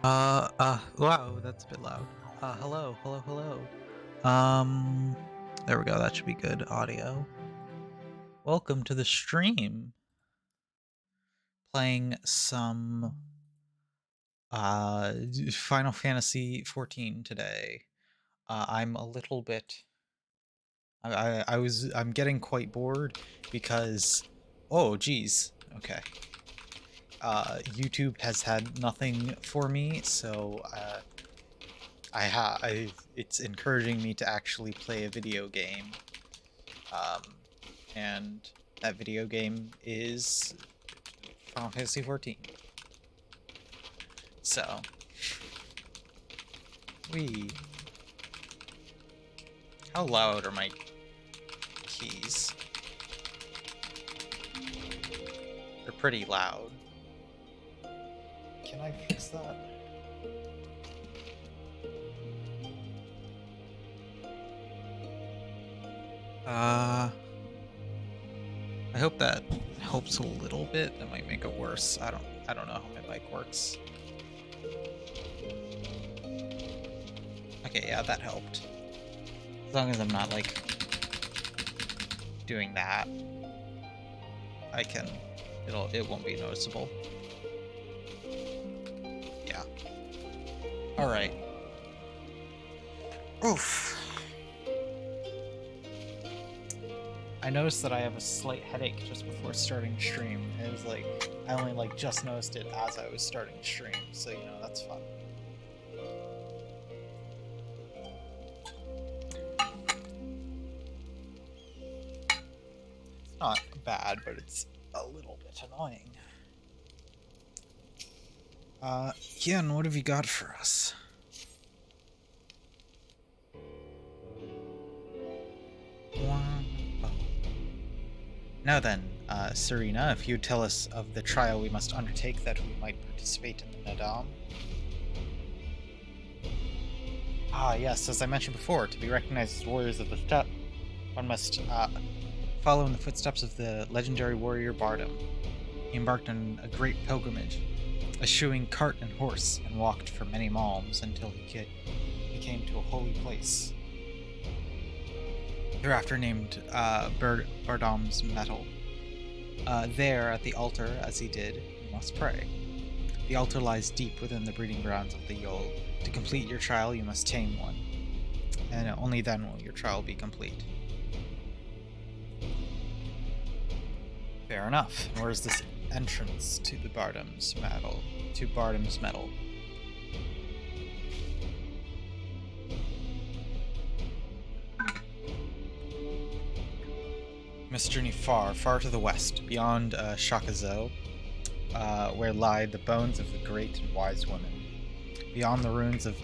Wow, that's a bit loud. Hello. There we go, that should be good audio. Welcome to the stream. Playing some, Final Fantasy XIV today. I'm a little bit... I'm getting quite bored because... Oh, geez. Okay. YouTube has had nothing for me, so, it's encouraging me to actually play a video game. Um, and that video game is Final Fantasy XIV. So, how loud are my keys? They're pretty loud. Can I fix that? I hope that helps a little bit. That might make it worse. I don't know how my mic works. Okay, yeah, that helped. As long as I'm not, like, doing that, it won't be noticeable. Yeah. Alright. Oof. I noticed that I have a slight headache just before starting stream. It was like, I only just noticed it as I was starting stream, so you know, that's fun. It's not bad, but it's a little bit annoying. Yen, what have you got for us? Now then, Serena, if you'd tell us of the trial we must undertake that we might participate in the Nadam. Ah, yes, as I mentioned before, to be recognized as warriors of the steppe, one must follow in the footsteps of the legendary warrior Bardam. He embarked on a great pilgrimage, eschewing cart and horse, and walked for many malms until he came to a holy place, hereafter named Bardam's Metal. There, at the altar, as he did, you must pray. The altar lies deep within the breeding grounds of the Yol. To complete your trial, you must tame one, and only then will your trial be complete. Fair enough. Where is this entrance to the Bardam's Metal? To Bardam's Metal. Must journey far, far to the west, beyond Shakazo, where lie the bones of the great and wise women. Beyond the ruins of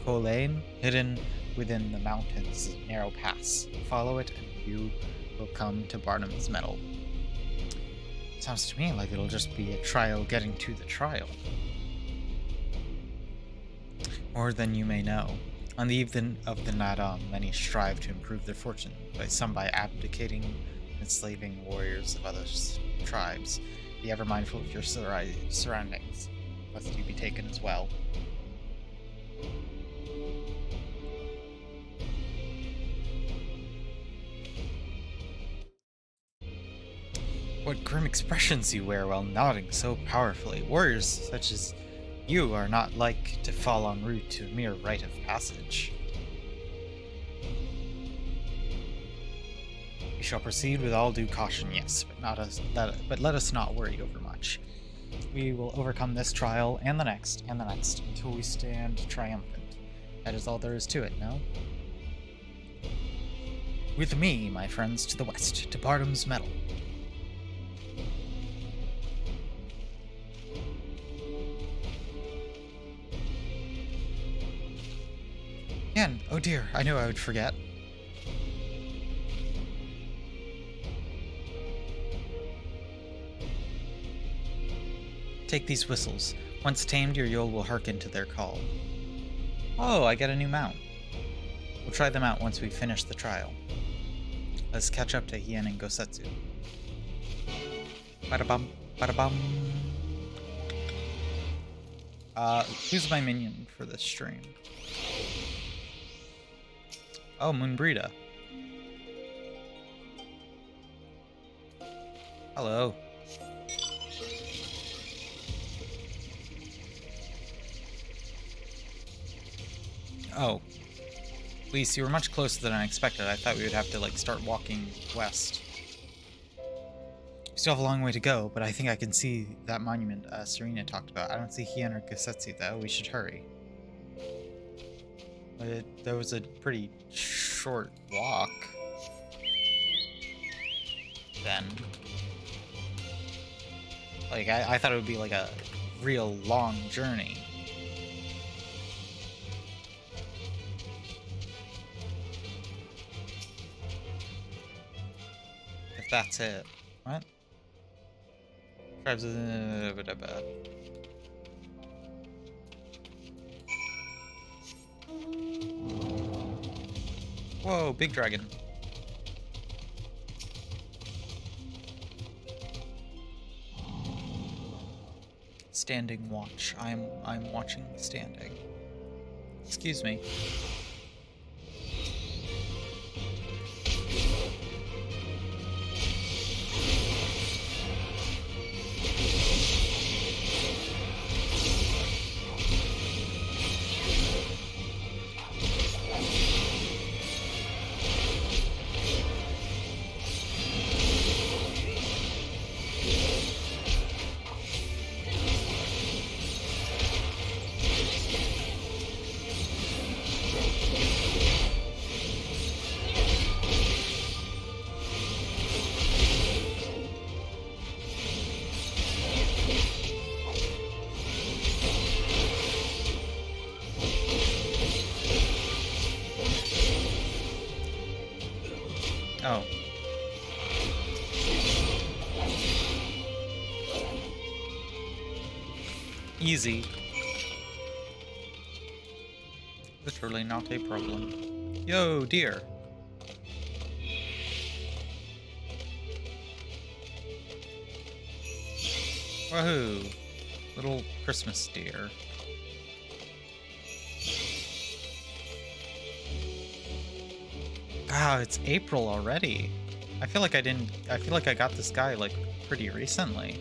Kolain, hidden within the mountains, is a narrow pass. Follow it, and you will come to Bardam's Metal. Sounds to me like it'll just be a trial getting to the trial. More than you may know. On the evening of the Nadam, many strive to improve their fortune, some by abdicating and enslaving warriors of other tribes. Be ever mindful of your surroundings, lest you be taken as well. What grim expressions you wear while nodding so powerfully. Warriors such as you are not like to fall en route to a mere rite of passage. We shall proceed with all due caution, yes, but let us not worry overmuch. We will overcome this trial and the next, until we stand triumphant. That is all there is to it, no? With me, my friends, to the west, to Bardam's Metal. Yen, oh dear, I knew I would forget. Take these whistles. Once tamed, your Yol will hearken to their call. Oh, I get a new mount. We'll try them out once we finish the trial. Let's catch up to Hien and Gosetsu. Bada-bum, bada-bum. Who's my minion for this stream? Oh, Moonbrita. Hello. Oh. Lise, you were much closer than I expected. I thought we would have to, like, start walking west. We still have a long way to go, but I think I can see that monument Serena talked about. I don't see Hien or Gasetsi, though. We should hurry. But that was a pretty short walk. Then. Like, I thought it would be, like, a real long journey. If that's it. What? Tribes Whoa, big dragon. Standing watch. I'm watching standing. Excuse me. Oh. Easy. Literally not a problem. Yo, deer. Wahoo. Little Christmas deer. Wow, it's April already. I feel like I got this guy, like, pretty recently.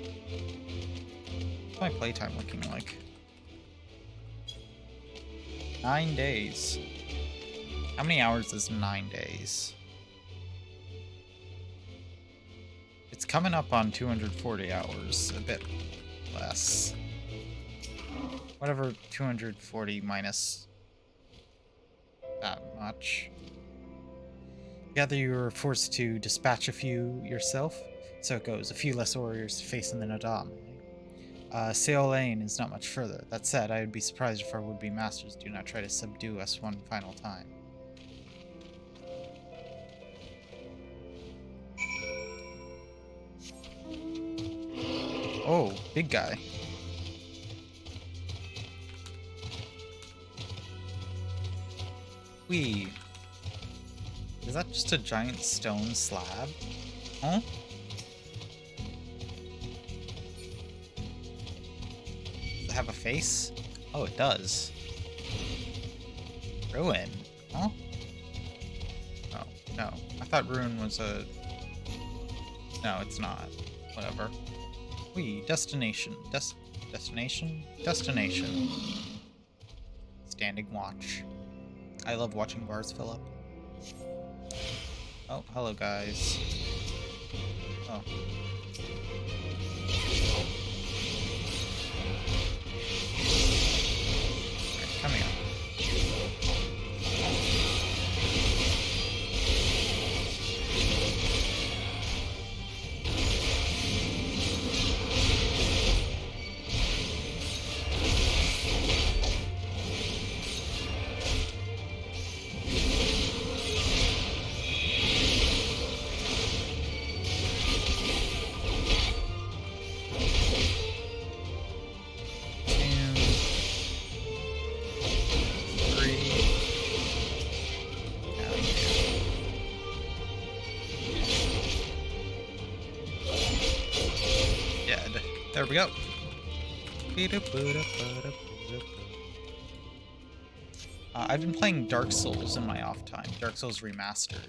What's my playtime looking like? 9 days. How many hours is 9 days? It's coming up on 240 hours, a bit less. Whatever 240 minus that much. Gather you were forced to dispatch a few yourself. So it goes, a few less warriors facing the Nadam. Sail Lane is not much further. That said, I would be surprised if our would-be masters do not try to subdue us one final time. Oh, big guy. Wee. Is that just a giant stone slab? Huh? Does it have a face? Oh, it does. Ruin? Huh? Oh, no. I thought Ruin was a... No, it's not. Whatever. Wee, destination. Destination? Destination. Standing watch. I love watching bars fill up. Oh, hello guys. Oh. Alright, coming up. There we go. I've been playing Dark Souls in my off time, Dark Souls Remastered.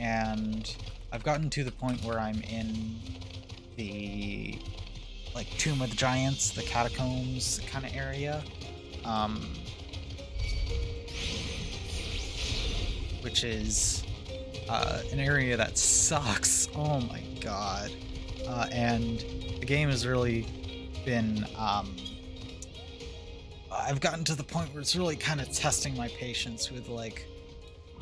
And I've gotten to the point where I'm in the, like, Tomb of the Giants, the Catacombs kind of area. Which is an area that sucks. Oh my god. And the game has really been... I've gotten to the point where it's really kind of testing my patience with, like,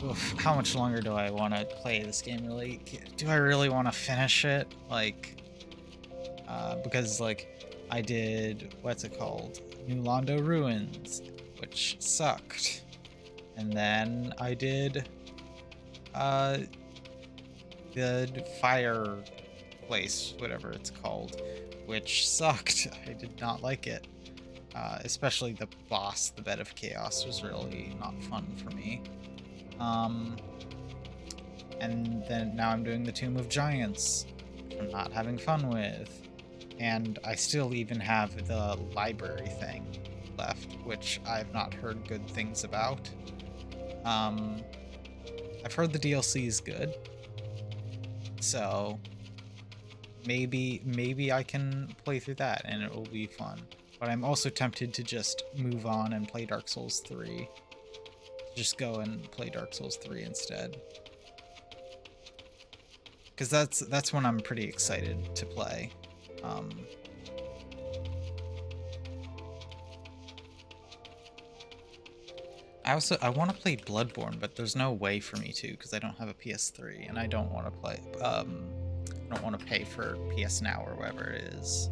oof, how much longer do I want to play this game, really? Do I really want to finish it? Like, because, like, I did, what's it called? New Londo Ruins, which sucked. And then I did, the fire place, whatever it's called, which sucked. I did not like it. Especially the boss, the Bed of Chaos, was really not fun for me. And then now I'm doing the Tomb of Giants, which I'm not having fun with. And I still even have the library thing left, which I've not heard good things about. I've heard the DLC is good, so maybe I can play through that and it will be fun. But I'm also tempted to just move on and play Dark Souls 3. Just go and play Dark Souls 3 instead. Because that's one I'm pretty excited to play. I want to play Bloodborne, but there's no way for me to because I don't have a PS3 and I don't want to play. I don't want to pay for PS Now or whatever it is.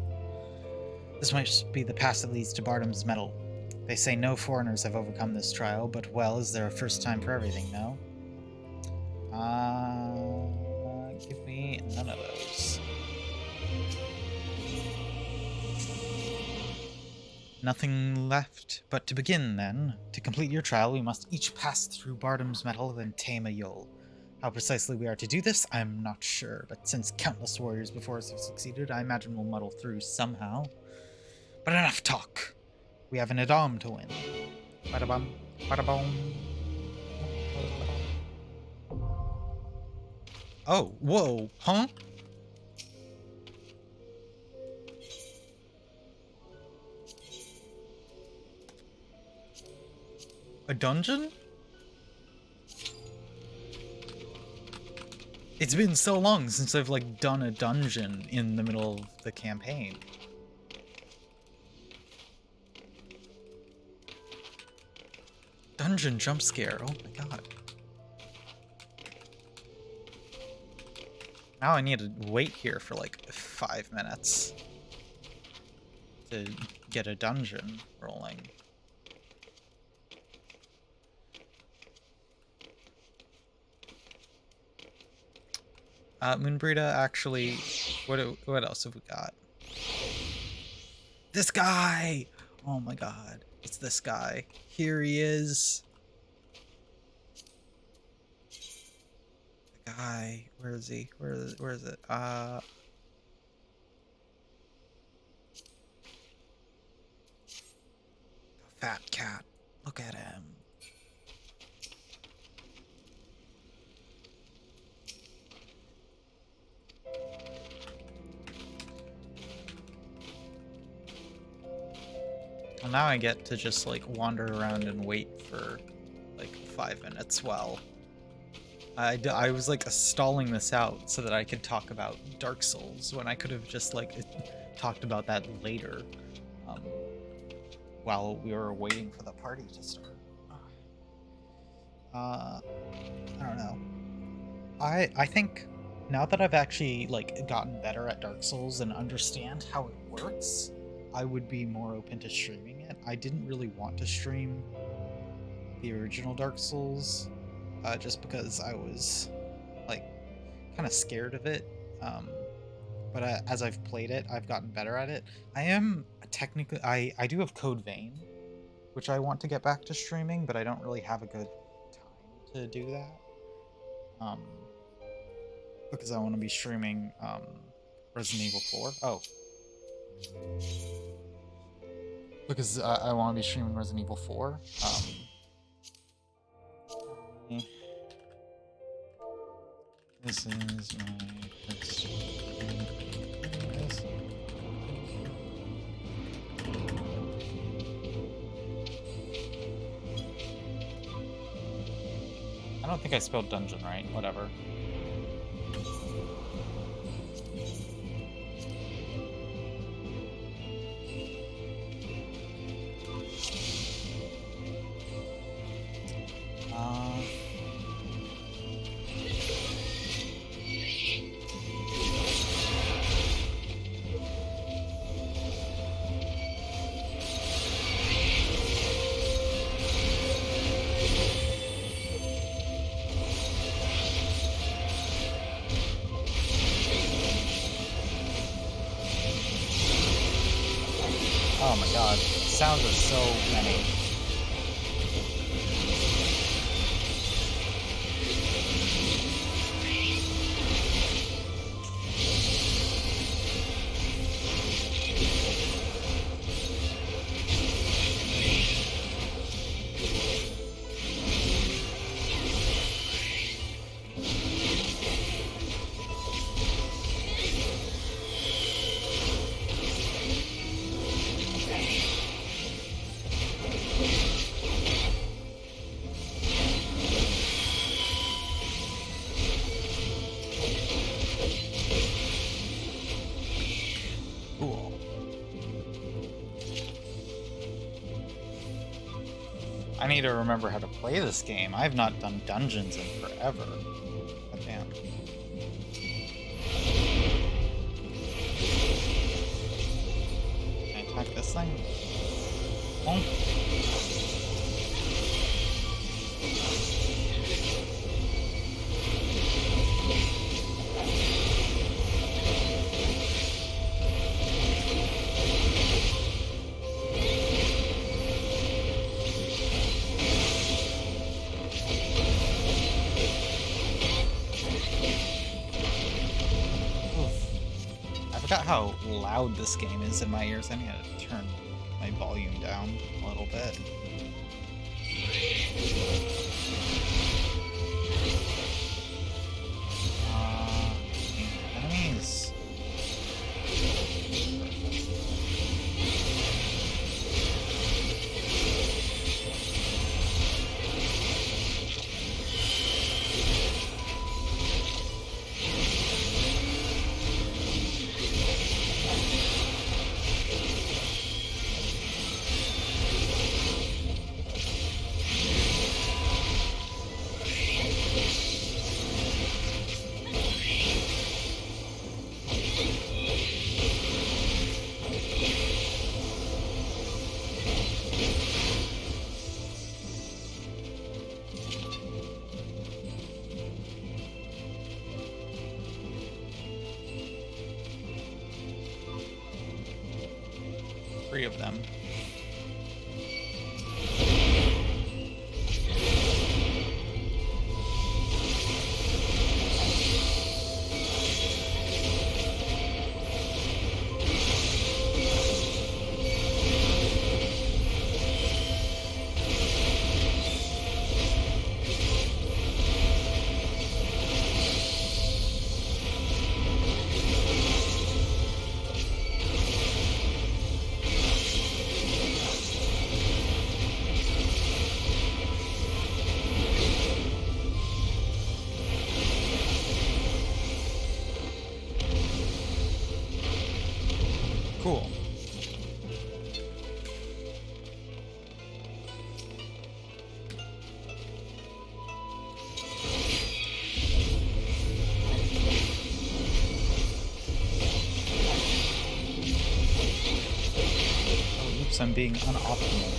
This might be the path that leads to Bardam's Medal. They say no foreigners have overcome this trial, but well, is there a first time for everything, no? Give me none of those. Nothing left but to begin, then. To complete your trial, we must each pass through Bardam's Medal and tame a Yule. How precisely we are to do this, I'm not sure, but since countless warriors before us have succeeded, I imagine we'll muddle through somehow. But enough talk! We have an Adam to win. Bada-bum, bada-bum. Oh, whoa, huh? A dungeon? It's been so long since I've, like, done a dungeon in the middle of the campaign. Dungeon jump scare, oh my god. Now I need to wait here for like 5 minutes to get a dungeon rolling. Moonbrita, actually, what else have we got? This guy! Oh my god, it's this guy. Here he is. The guy, where is he? Where is it? The fat cat. Look at him. Well, now I get to just, like, wander around and wait for, like, 5 minutes while... I was, like, stalling this out so that I could talk about Dark Souls, when I could have just, like, talked about that later, while we were waiting for the party to start. I don't know. I think, now that I've actually, like, gotten better at Dark Souls and understand how it works, I would be more open to streaming it. I didn't really want to stream the original Dark Souls, just because I was, like, kind of scared of it. But as I've played it, I've gotten better at it. I am technically... I do have Code Vein, which I want to get back to streaming, but I don't really have a good time to do that. Because I want to be streaming Resident Evil 4. Oh. because I want to be streaming Resident Evil 4. This is my first. I don't think I spelled dungeon right. Whatever. Oh my god, sounds are so many. I need to remember how to play this game. I've not done dungeons in forever. God damn. Can I attack this thing? Oh. I forgot how loud this game is in my ears. I need to turn my volume down a little bit. Enemies. Three of them. Cool. Oh, oops, I'm being unoptimal.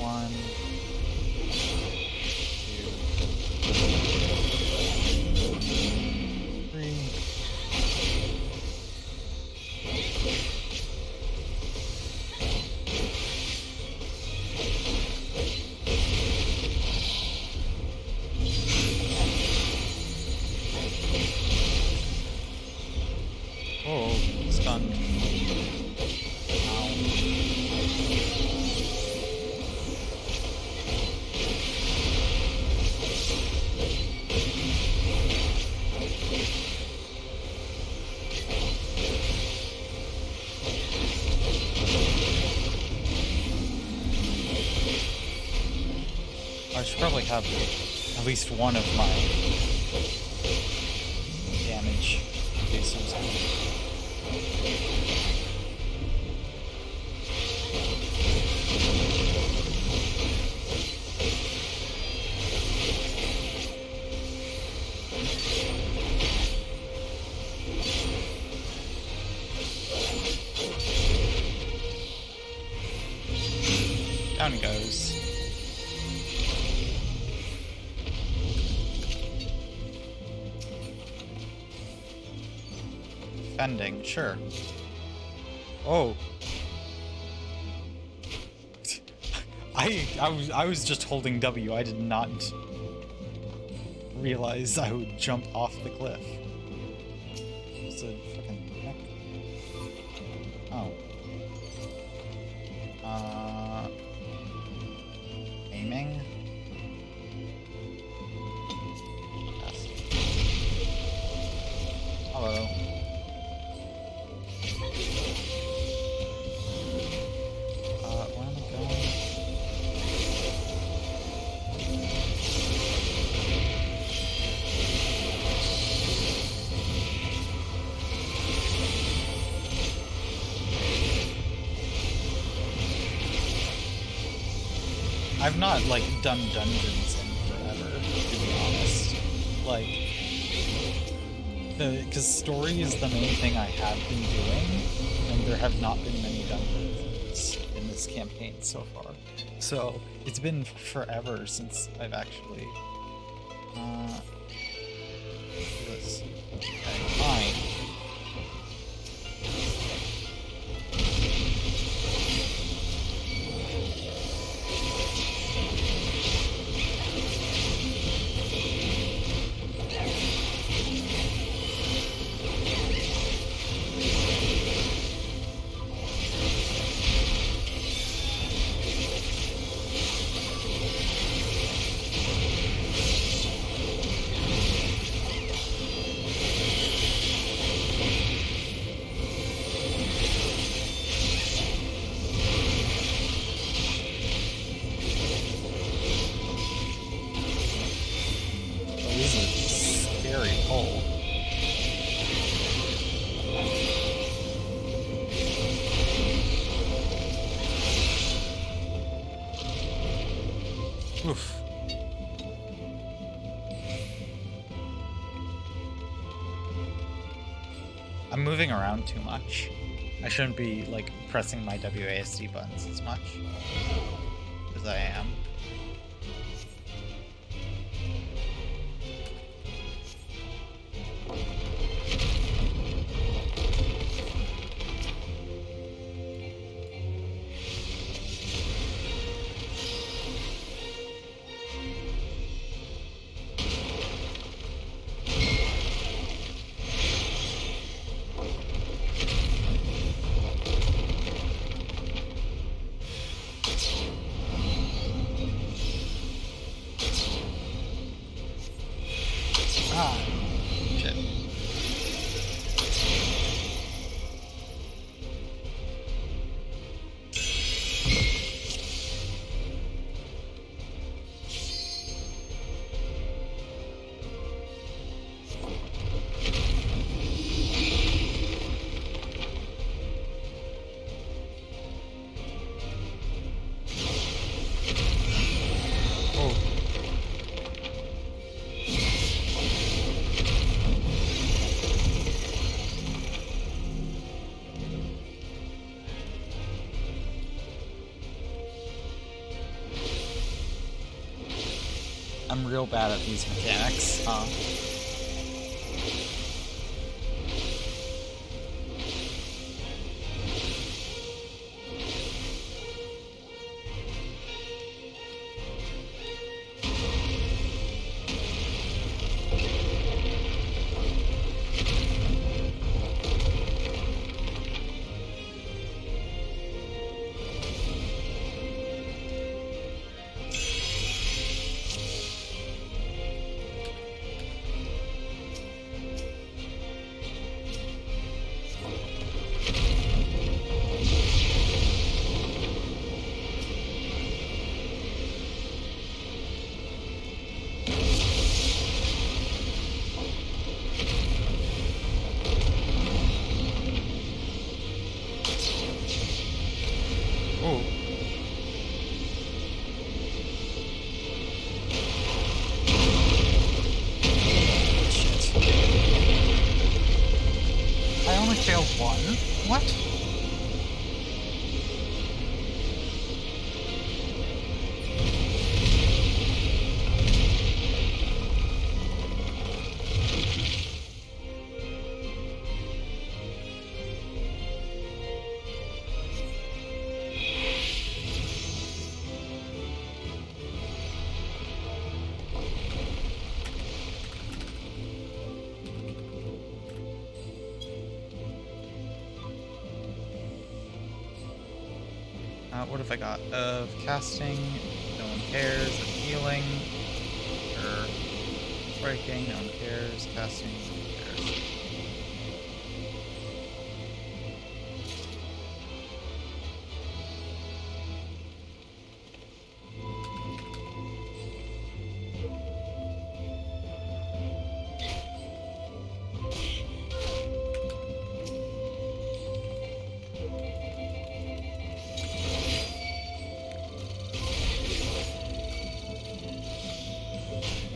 One. I should probably have at least one of my damage reducers on. Down he goes. Defending, sure. Oh. I was just holding W. I did not realize I would jump off the cliff. It's a fucking heck. Oh. Aiming. Yes. Hello. Where am I going? I've not, like, done dungeons in forever, to be honest. Like, because story is the main thing I have been doing, and there have not been many dungeons in this campaign so far. So, it's been forever since I've actually, this. Okay, fine. Oof. I'm moving around too much. I shouldn't be, like, pressing my WASD buttons as much as I am. Shit. I'm real bad at these mechanics, huh? What have I got? Of casting, no one cares. Of healing, or breaking, no one cares. Casting, no one cares.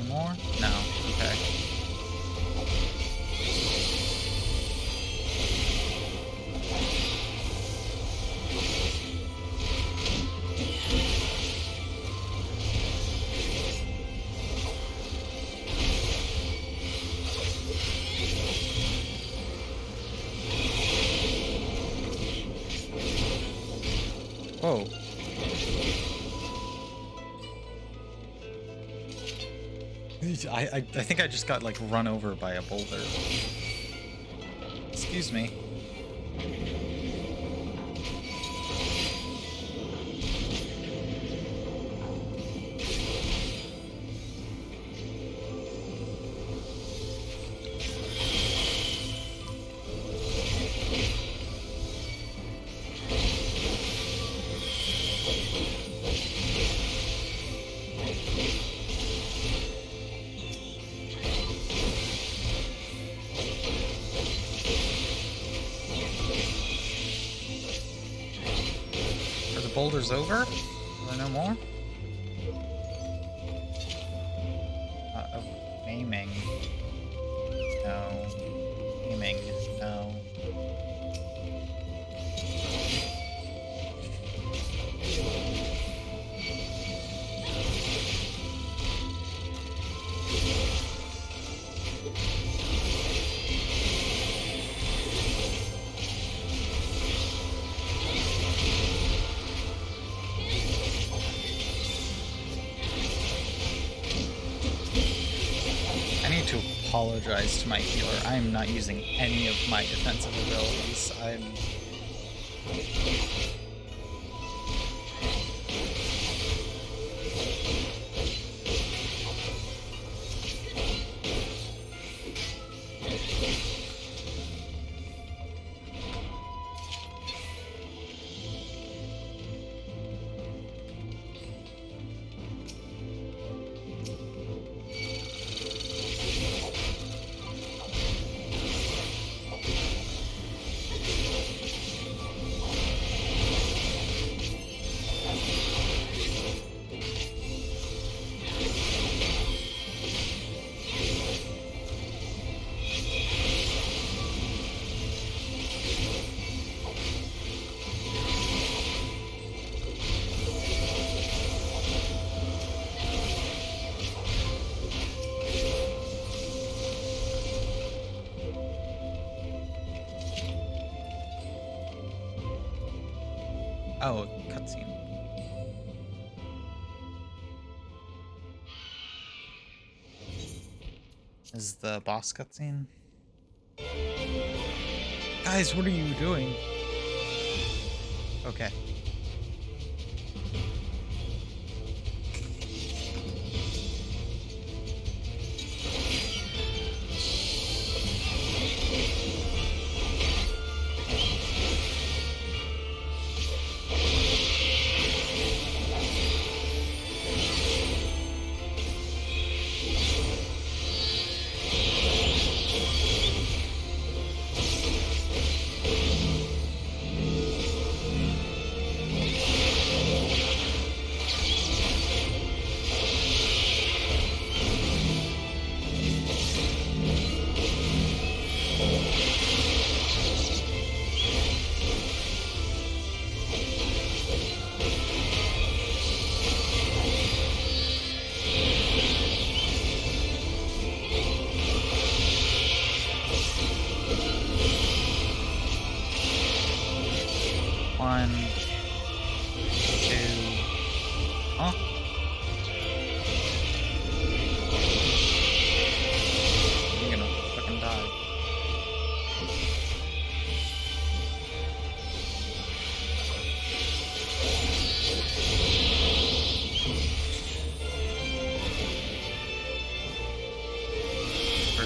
More? No. Okay. Whoa. I think I just got, like, run over by a boulder. Excuse me. Boulders over? Are there no more? Aiming. No. Aiming. No. To apologize to my healer. I am not using any of my defensive abilities. Oh, cutscene. Is the boss cutscene? Guys, what are you doing? Okay.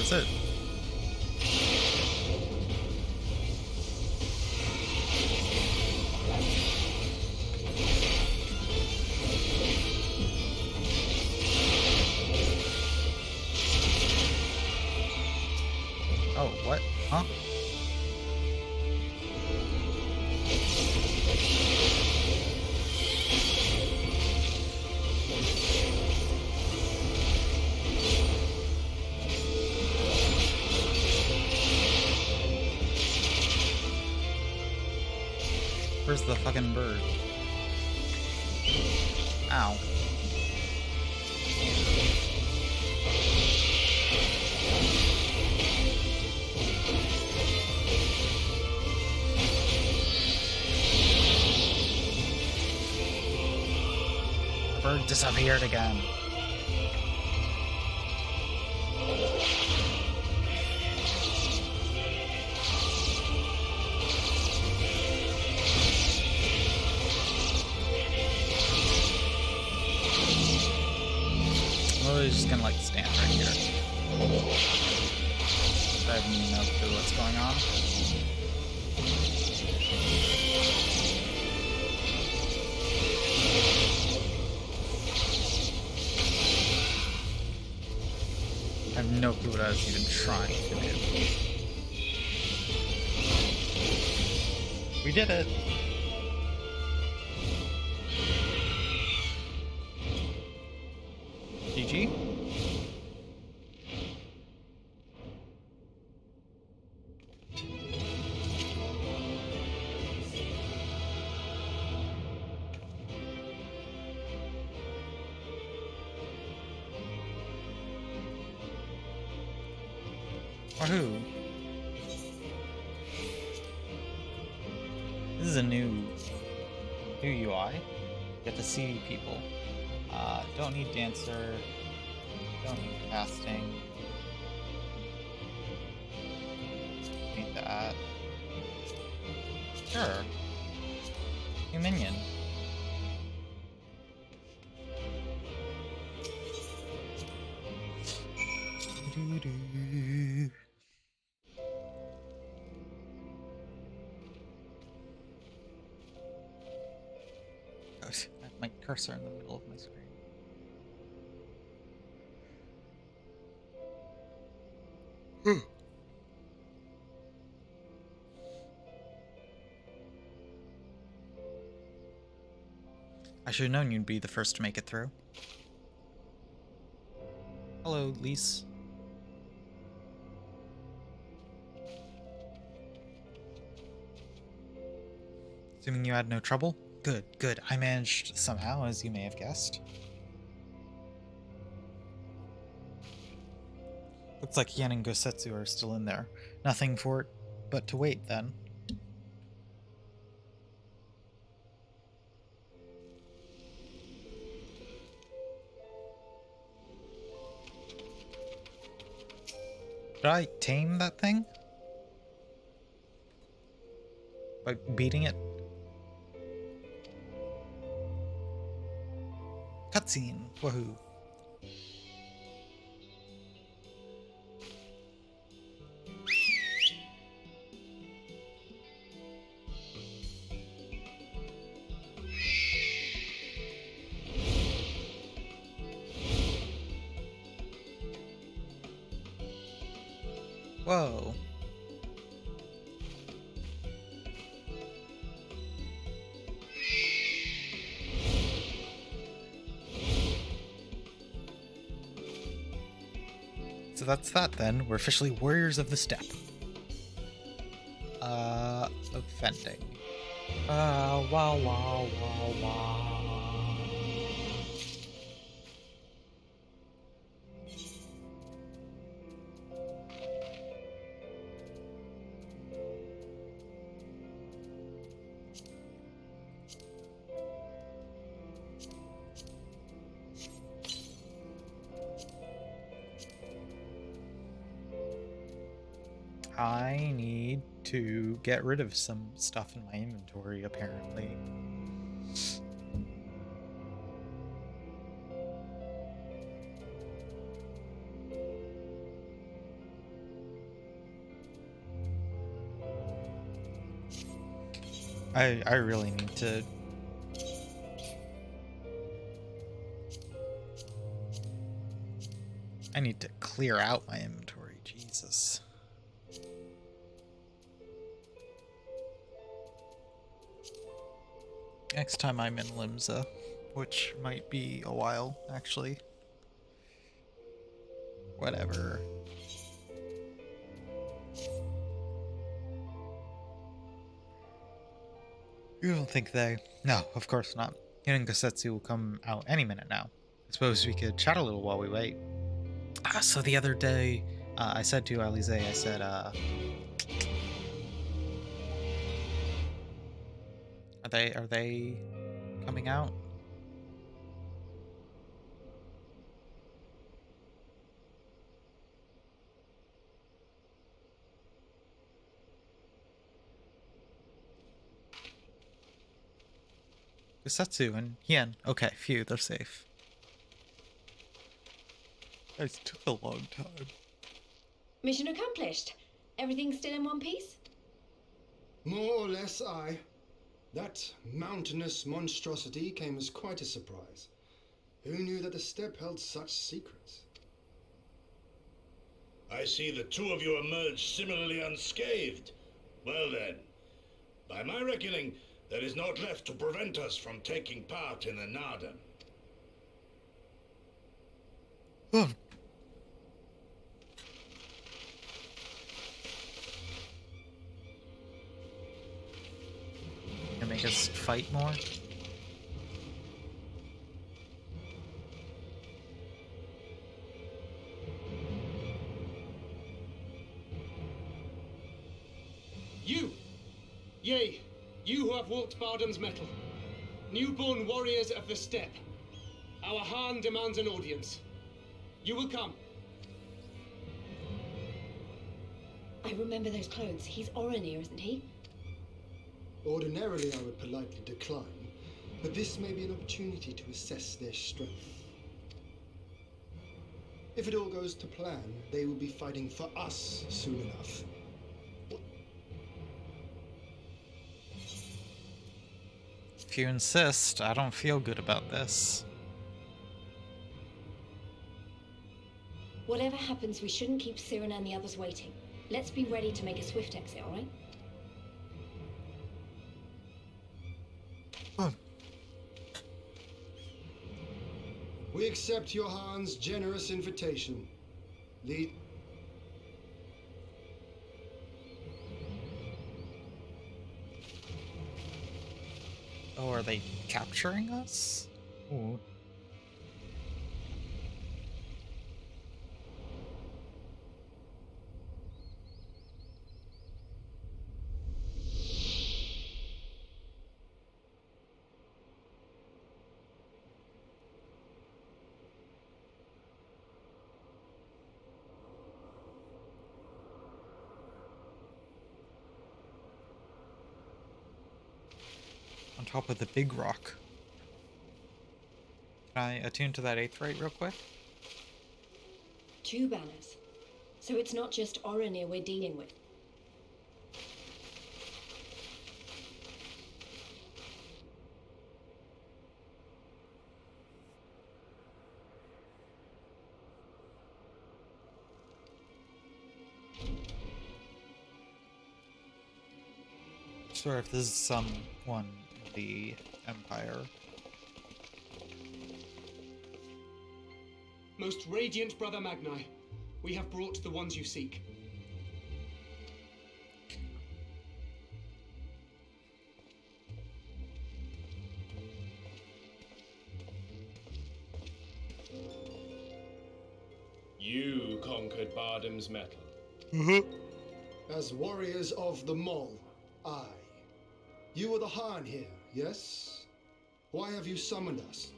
That's it. Oh, what? Huh? Where's the fucking bird? Ow. The bird disappeared again. I'm really just gonna like stand right here. I have no clue what's going on. I have no clue what I was even trying to do. We did it! GG? Wahoo! This is a new UI. Get to see people. Don't need dancer. Don't need casting. Need that. Sure. New minion. Doo-doo. I have my cursor in the middle of my screen. I should have known you'd be the first to make it through. Hello, Lise. Assuming you had no trouble? Good, good. I managed somehow, as you may have guessed. Looks like Yen and Gosetsu are still in there. Nothing for it but to wait, then. Did I tame that thing? By beating it? Cutscene. Woohoo. Whoa. So that's that then. We're officially warriors of the steppe. Offending. Wow, wow, wow, wow. I need to get rid of some stuff in my inventory, apparently. I really need to... I need to clear out my inventory, Jesus. Next time I'm in Limsa, which might be a while, actually. Whatever. You don't think they... No, of course not. Hidden Gasetsu will come out any minute now. I suppose we could chat a little while we wait. So the other day, I said to Alize, I said, are they coming out? Gasetsu and Hien. Okay, phew, they're safe. It took a long time. Mission accomplished. Everything still in one piece? More or less, aye. That mountainous monstrosity came as quite a surprise. Who knew that the steppe held such secrets? I see the two of you emerged similarly unscathed. Well then, by my reckoning, there is naught left to prevent us from taking part in the Nada. Oh. Can make us fight more? You! Yea, you who have walked Bardam's metal. Newborn warriors of the steppe. Our Khan demands an audience. You will come. I remember those clothes. He's Oranir, isn't he? Ordinarily, I would politely decline, but this may be an opportunity to assess their strength. If it all goes to plan, they will be fighting for us soon enough. If you insist, I don't feel good about this. Whatever happens, we shouldn't keep Siren and the others waiting. Let's be ready to make a swift exit, alright? Oh. We accept your Khan's generous invitation. Lead. Oh, are they capturing us? Ooh. On top of the big rock. Can I attune to that 8th rate real quick? 2 banners. So it's not just Oranir we're dealing with. Sure, if this is someone in the Empire. Most radiant Brother Magni, we have brought the ones you seek. You conquered Bardam's metal. As warriors of the Mall, aye. You are the Khan here, yes? Why have you summoned us?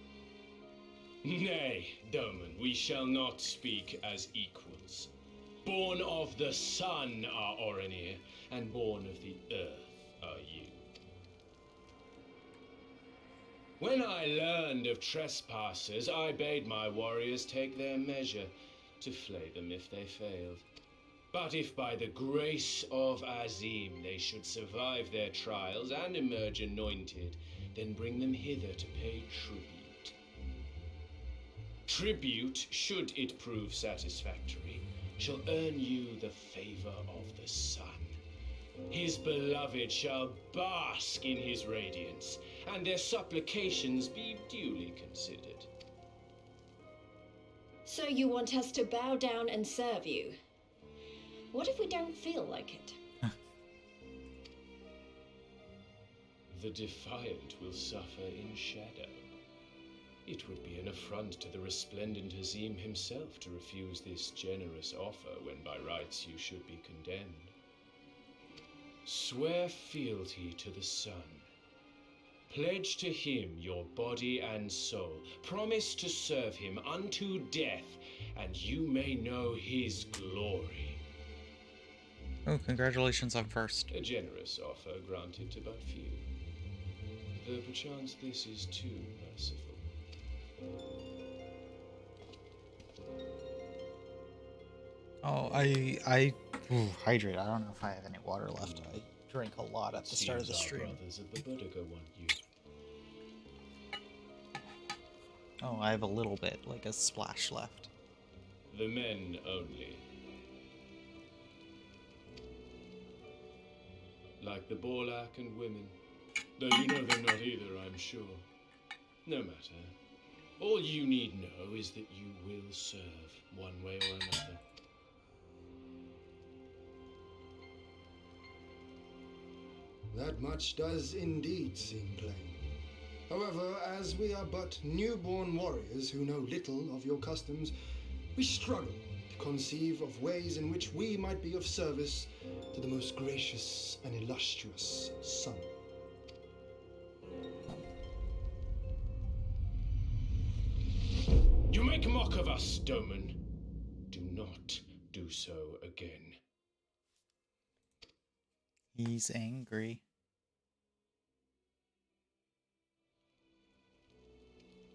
Nay, Doman, we shall not speak as equals. Born of the sun are Oranir, and born of the earth are you. When I learned of trespassers, I bade my warriors take their measure, to flay them if they failed. But if by the grace of Azim they should survive their trials and emerge anointed, then bring them hither to pay tribute. Tribute, should it prove satisfactory, shall earn you the favor of the sun. His beloved shall bask in his radiance, and their supplications be duly considered. So you want us to bow down and serve you? What if we don't feel like it? The defiant will suffer in shadow. It would be an affront to the resplendent Azim himself to refuse this generous offer when by rights you should be condemned. Swear fealty to the sun. Pledge to him your body and soul. Promise to serve him unto death, and you may know his glory. Oh, congratulations on first. A generous offer granted to but few. Though perchance this is too merciful. Oh, hydrate. I don't know if I have any water left. I drank a lot at the start of the stream. Brothers of the Boudica want you. Oh, I have a little bit, like a splash left. The men only. Like the Borlak and women. Though you know them not either, I'm sure. No matter. All you need know is that you will serve, one way or another. That much does indeed seem plain. However, as we are but newborn warriors who know little of your customs, we struggle to conceive of ways in which we might be of service to the most gracious and illustrious sun. You make mock of us, Doman. Do not do so again. He's angry.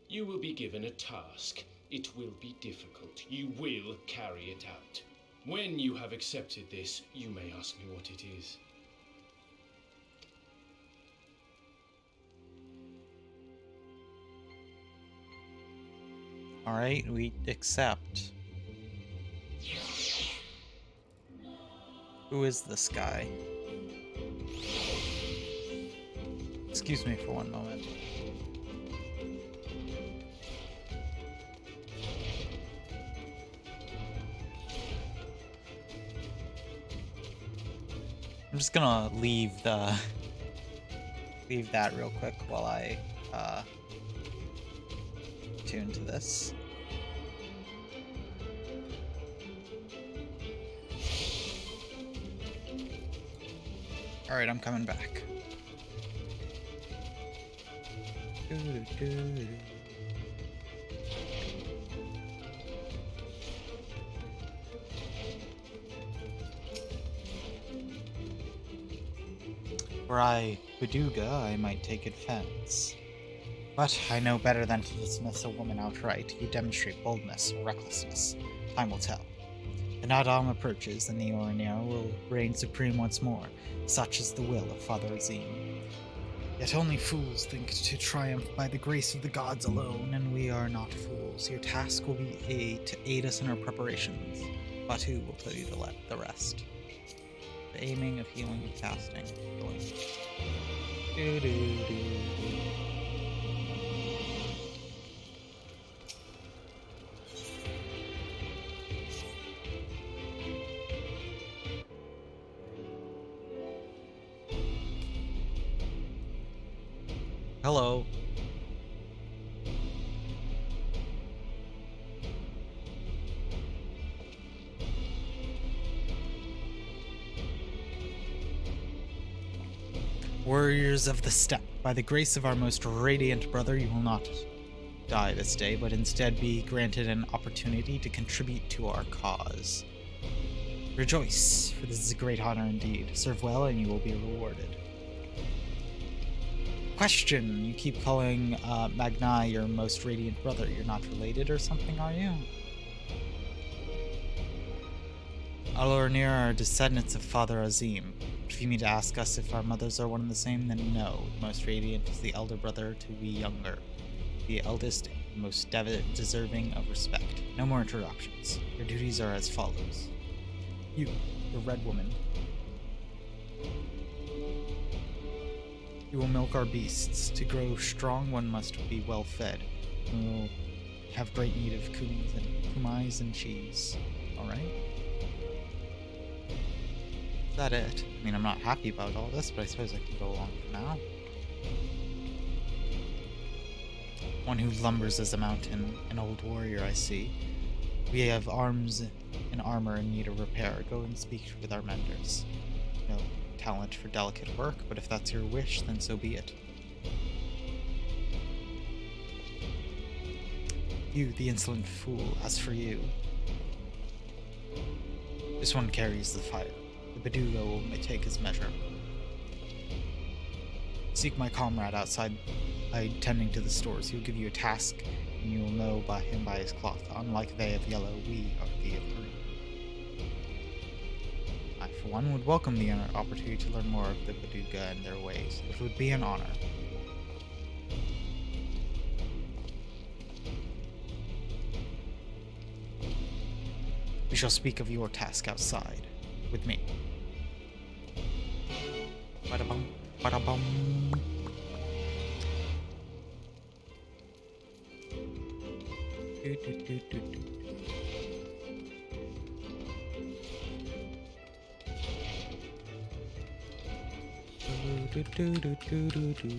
You will be given a task. It will be difficult. You will carry it out. When you have accepted this, you may ask me what it is. Alright, we accept. Who is this guy? Excuse me for one moment. I'm just gonna leave that real quick while I tune to this. Alright, I'm coming back. Were I Baduga, I might take offense. But I know better than to dismiss a woman outright. You demonstrate boldness or recklessness. Time will tell. The Nadam approaches, and the Orinir will reign supreme once more. Such is the will of Father Azim. Yet only fools think to triumph by the grace of the gods alone, and we are not fools. Your task will be to aid us in our preparations. Batu will tell you the rest. The aiming of healing and casting. Hello. Warriors of the Steppe, by the grace of our most radiant brother, you will not die this day, but instead be granted an opportunity to contribute to our cause. Rejoice, for this is a great honor indeed. Serve well, and you will be rewarded. Question, you keep calling Magnai your most radiant brother. You're not related or something, are you? Alornir are descendants of Father Azim. If you mean to ask us if our mothers are one and the same, then no. The most radiant is the elder brother to we younger. The eldest and most deserving of respect. No more interruptions. Your duties are as follows. You, the red woman. You will milk our beasts. To grow strong, one must be well fed. We will have great need of kumais and cheese. Alright? Is that it? I mean, I'm not happy about all this, but I suppose I can go along for now. One who lumbers as a mountain, an old warrior, I see. We have arms and armor in need of repair. Go and speak with our menders. No talent for delicate work, but if that's your wish, then so be it. You, the insolent fool, as for you... This one carries the fire. The Bedugo may take his measure. Seek my comrade outside tending to the stores. He will give you a task, and you will know by him by his cloth. Unlike they of yellow, we are the of green. I, for one, would welcome the opportunity to learn more of the Beduga and their ways. It would be an honor. We shall speak of your task outside, with me. Bada-bum, bada-bum. Do-do-do-do-do. Do-do-do-do-do-do.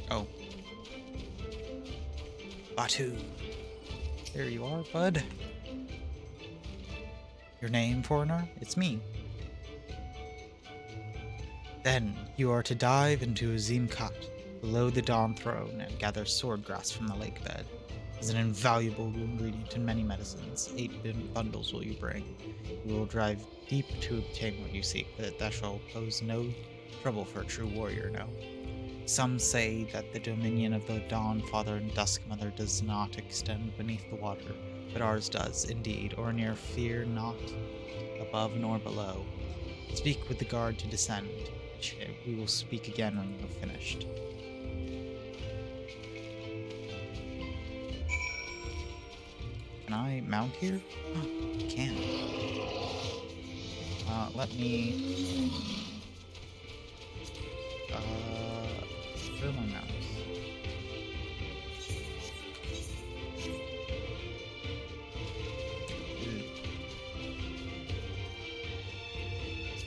Oh. Batu. There you are, bud. Your name, foreigner? It's me. Then you are to dive into Azim Khat, below the Dawn Throne, and gather swordgrass from the lake bed. It's an invaluable ingredient in many medicines. 8 bundles will you bring. You will drive deep to obtain what you seek, but that shall pose no trouble for a true warrior, no. Some say that the dominion of the Dawn Father and Dusk Mother does not extend beneath the water, but ours does, indeed, or near fear not above nor below. Speak with the guard to descend. We will speak again when you have finished. Can I mount here? I can. Let me... where are my mounts?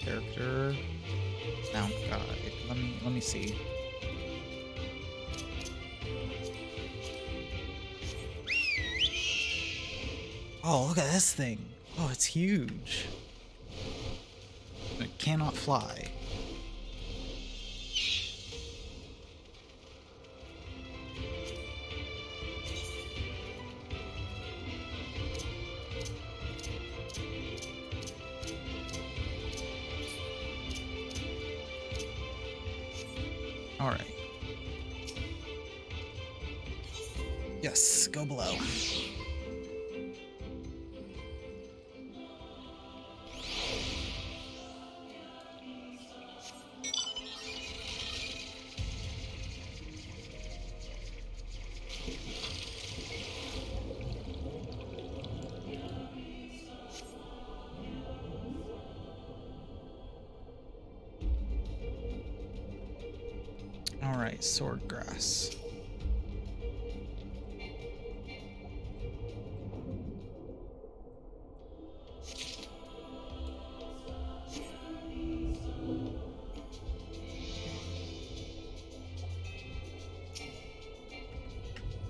Character... Mount guide. Let me see. Oh, look at this thing. Oh, it's huge. It cannot fly. Alright. Yes, go below. Alright, swordgrass.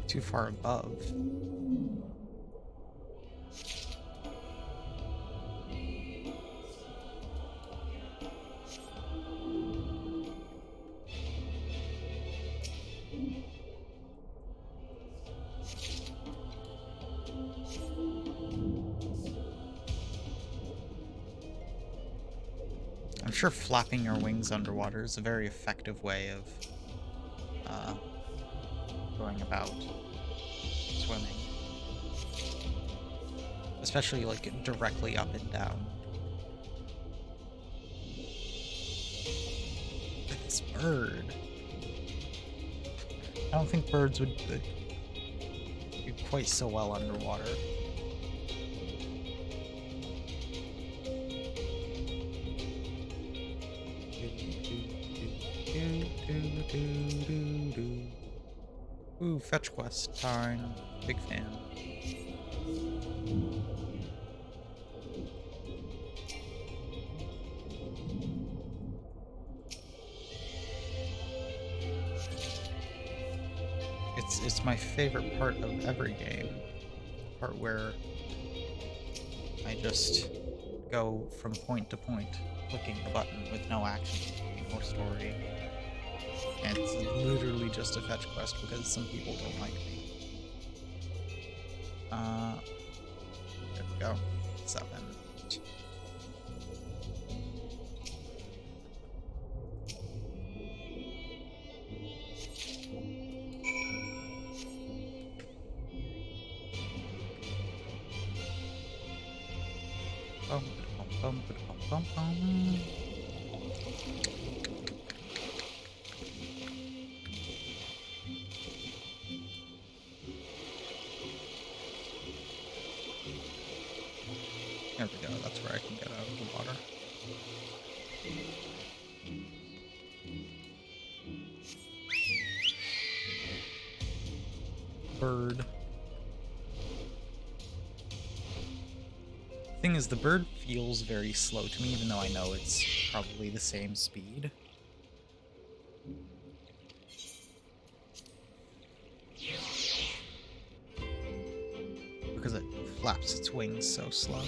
Too far above. I'm sure flapping your wings underwater is a very effective way of going about swimming. Especially like directly up and down. This bird. I don't think birds would do quite so well underwater. Ooh, fetch quest time. Big fan. It's my favorite part of every game. The part where I just go from point to point, clicking the button with no action or story. And it's literally just a fetch quest because some people don't like me. There we go. 7. Bum, bum, bum, bum, bum. There we go, that's where I can get out of the water. Bird. Thing is, the bird feels very slow to me, even though I know it's probably the same speed. Because it flaps its wings so slow.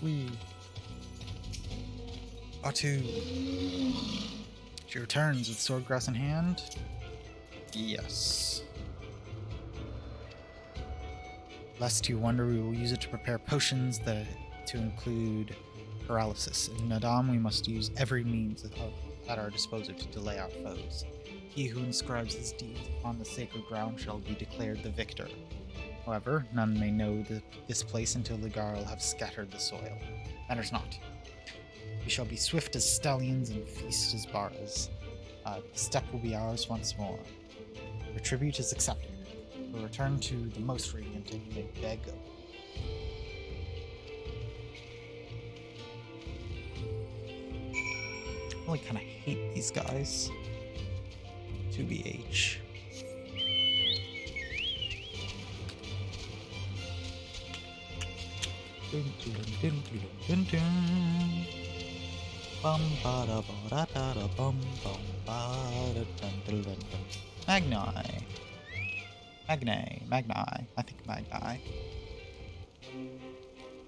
Whee. Atu. She returns with swordgrass in hand. Yes. Lest you wonder, we will use it to prepare potions to include paralysis. In Nadam, we must use every means at our disposal to delay our foes. He who inscribes his deeds upon the sacred ground shall be declared the victor. However, none may know this place until the Garl have scattered the soil. Matters not. We shall be swift as stallions and feast as bars. The step will be ours once more. Your tribute is accepted. We'll return to the most radiant and may beg. I really kind of hate these guys. 2BH. Magni. I think Magni.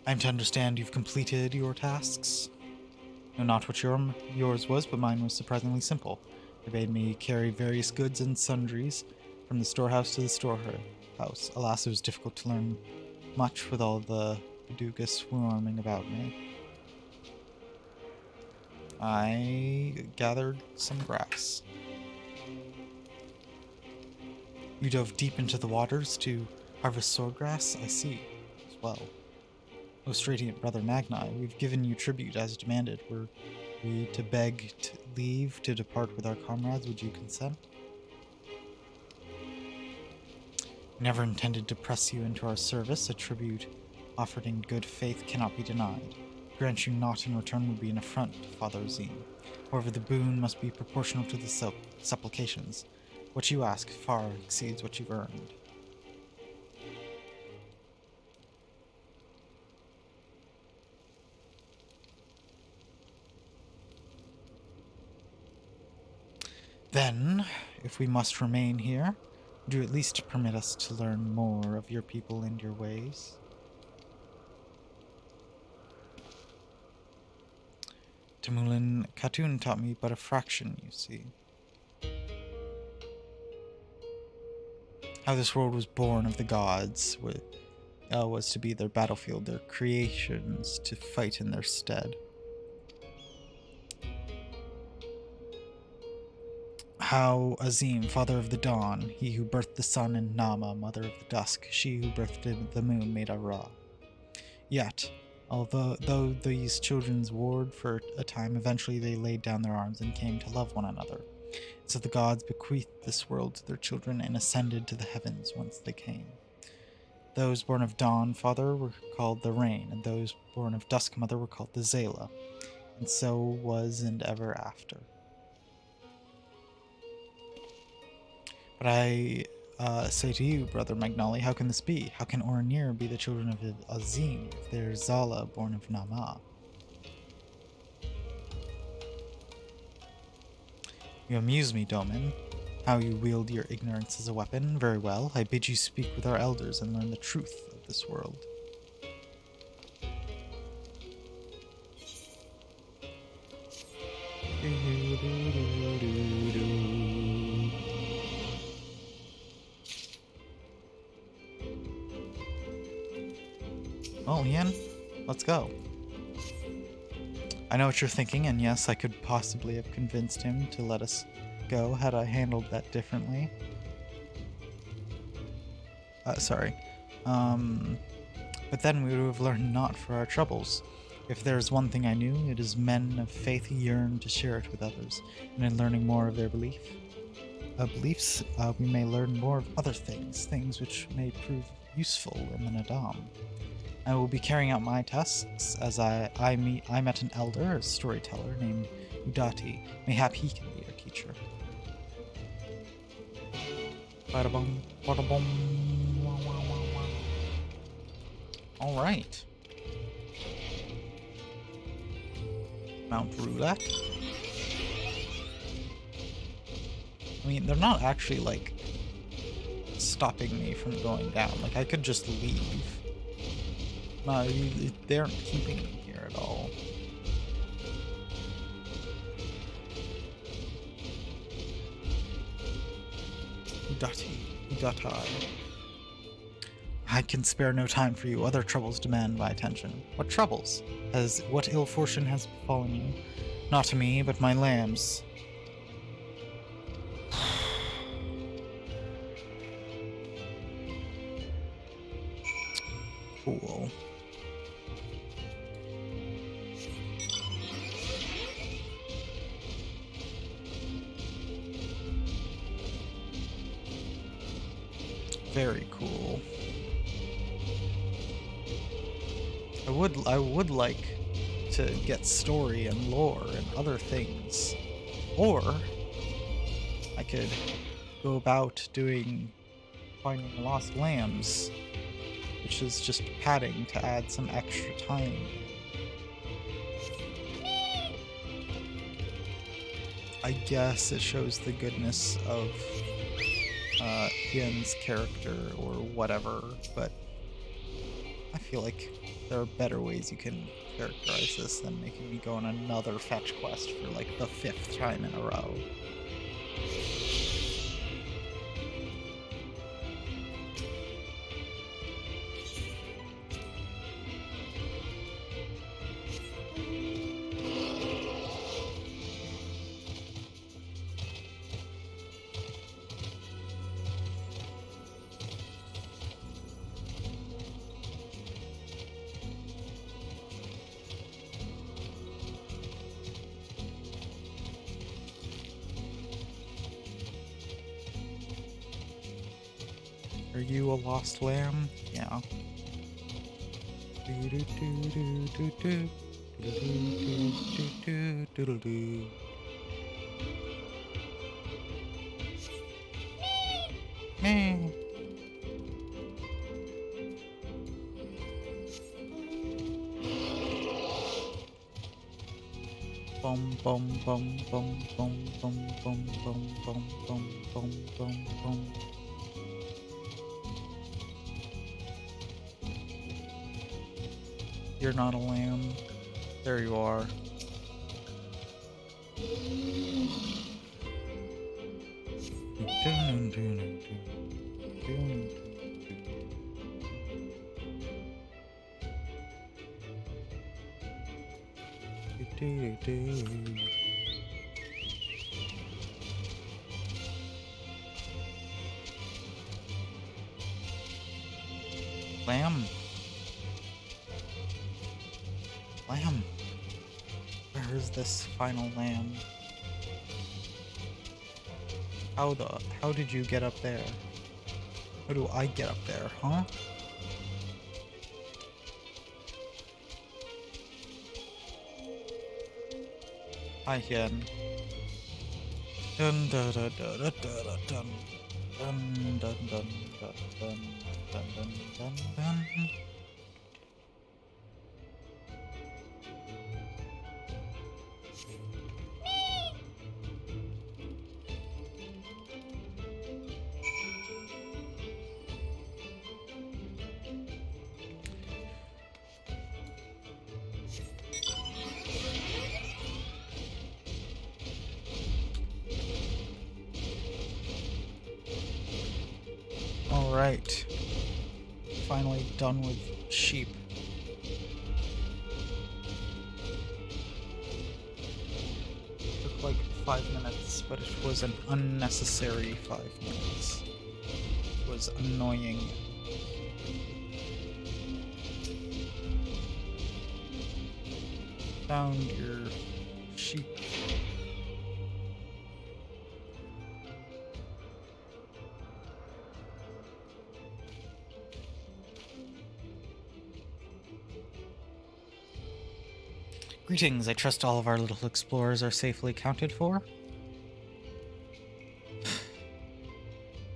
I'm to understand you've completed your tasks. Know not what yours was, but mine was surprisingly simple. They bade me carry various goods and sundries from the storehouse to the storehouse. Alas, it was difficult to learn much with all the Duga swarming about me. I gathered some grass. You dove deep into the waters to harvest swordgrass? I see, as well. Most radiant brother Magni, we've given you tribute as demanded. Were we to beg leave to depart with our comrades, would you consent? We never intended to press you into our service. A tribute offered in good faith cannot be denied. Grant you naught in return would be an affront to Father Zine. However, the boon must be proportional to the supplications. What you ask far exceeds what you've earned. Then, if we must remain here, would you at least permit us to learn more of your people and your ways? Tamulin Khatun taught me but a fraction, you see. How this world was born of the gods was to be their battlefield, their creations to fight in their stead. How Azim, father of the dawn, he who birthed the sun, and Nama, mother of the dusk, she who birthed the moon, made a Ra. Yet, though these children warred for a time, eventually they laid down their arms and came to love one another. So the gods bequeathed this world to their children and ascended to the heavens whence they came. Those born of dawn, father, were called the rain, and those born of dusk, mother, were called the Zela. And so was and ever after. But I say to you, brother Magnoli, how can this be? How can Oranir be the children of Azim if they're Zala, born of Nama? You amuse me, Domin. How you wield your ignorance as a weapon. Very well, I bid you speak with our elders and learn the truth of this world. Well, Ian, let's go. I know what you're thinking, and yes, I could possibly have convinced him to let us go had I handled that differently. Sorry. But then we would have learned naught for our troubles. If there is one thing I knew, it is men of faith yearn to share it with others, and in learning more of their beliefs, we may learn more of other things, things which may prove useful in the Nadam. I will be carrying out my tasks as I met an elder, a storyteller named Udati. Mayhap he can be our teacher. Bada-bum, bada-bum. All right. Mount Roulette. I mean, they're not actually, like, stopping me from going down. Like, I could just leave. No, they aren't keeping me here at all. Udatai. I can spare no time for you. Other troubles demand my attention. What troubles? What ill fortune has befallen you? Not to me, but my lambs. Cool. Very cool. I would like to get story and lore and other things. Or I could go about finding lost lambs, which is just padding to add some extra time. I guess it shows the goodness of Yen's character or whatever, but I feel like there are better ways you can characterize this than making me go on another fetch quest for like the 5th time in a row. Are you a lost lamb? Yeah. Meh. Bum bum bum bum bum bum bum bum bum bum bum bum bum. You're not a lamb. There you are. Lamb. Lamb. Where is this final lamb? How did you get up there? How do I get up there, huh? Hi, Yen. Dun dun dun dun dun dun dun dun dun dun dun dun dun dun dun. Alright. Finally done with sheep. Took like 5 minutes, but it was an unnecessary 5 minutes. It was annoying. Found your sheep. Greetings, I trust all of our little explorers are safely accounted for.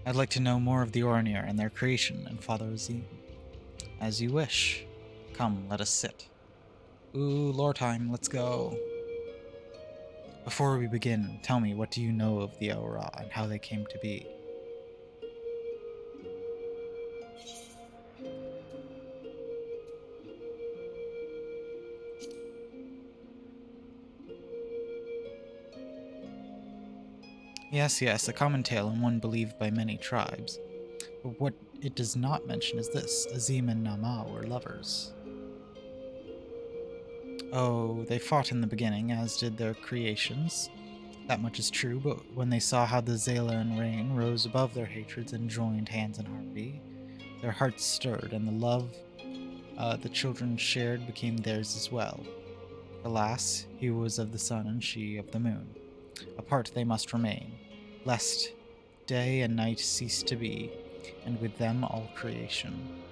I'd like to know more of the Ornir and their creation and Father Azim. As you wish. Come, let us sit. Ooh, lore time, let's go. Before we begin, tell me, what do you know of the Aura and how they came to be? Yes, a common tale and one believed by many tribes. But what it does not mention is this: Azim and Nama were lovers. Oh, they fought in the beginning, as did their creations. That much is true, but when they saw how the Zayla and Rain rose above their hatreds and joined hands in harmony, their hearts stirred, and the love the children shared became theirs as well. Alas, he was of the sun and she of the moon. Apart they must remain, lest day and night cease to be, and with them all creation.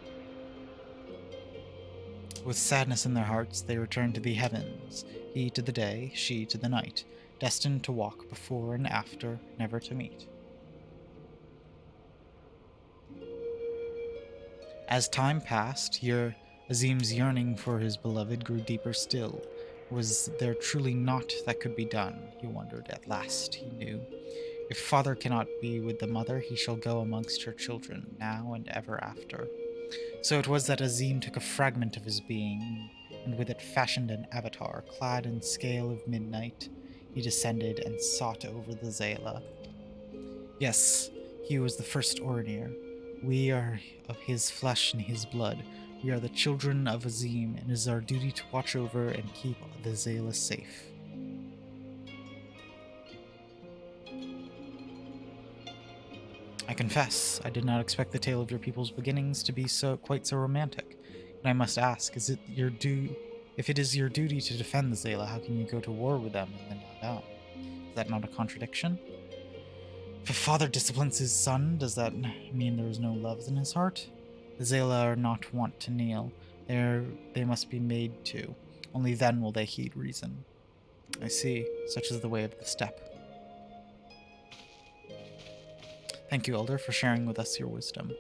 With sadness in their hearts, they returned to the heavens, he to the day, she to the night, destined to walk before and after, never to meet. As time passed, Azim's yearning for his beloved grew deeper still. Was there truly naught that could be done? He wondered. At last he knew. If father cannot be with the mother, he shall go amongst her children, now and ever after. So it was that Azim took a fragment of his being, and with it fashioned an avatar, clad in scale of midnight. He descended and sought over the Zayla. Yes, he was the first Ornir. We are of his flesh and his blood. We are the children of Azim, and it is our duty to watch over and keep the Zayla safe. I confess, I did not expect the tale of your people's beginnings to be quite so romantic. And I must ask, if it is your duty to defend the Zayla, how can you go to war with them and then not down? Is that not a contradiction? If a father disciplines his son, does that mean there is no love in his heart? The Zayla are not wont to kneel. They must be made to. Only then will they heed reason. I see. Such is the way of the steppe. Thank you, Elder, for sharing with us your wisdom.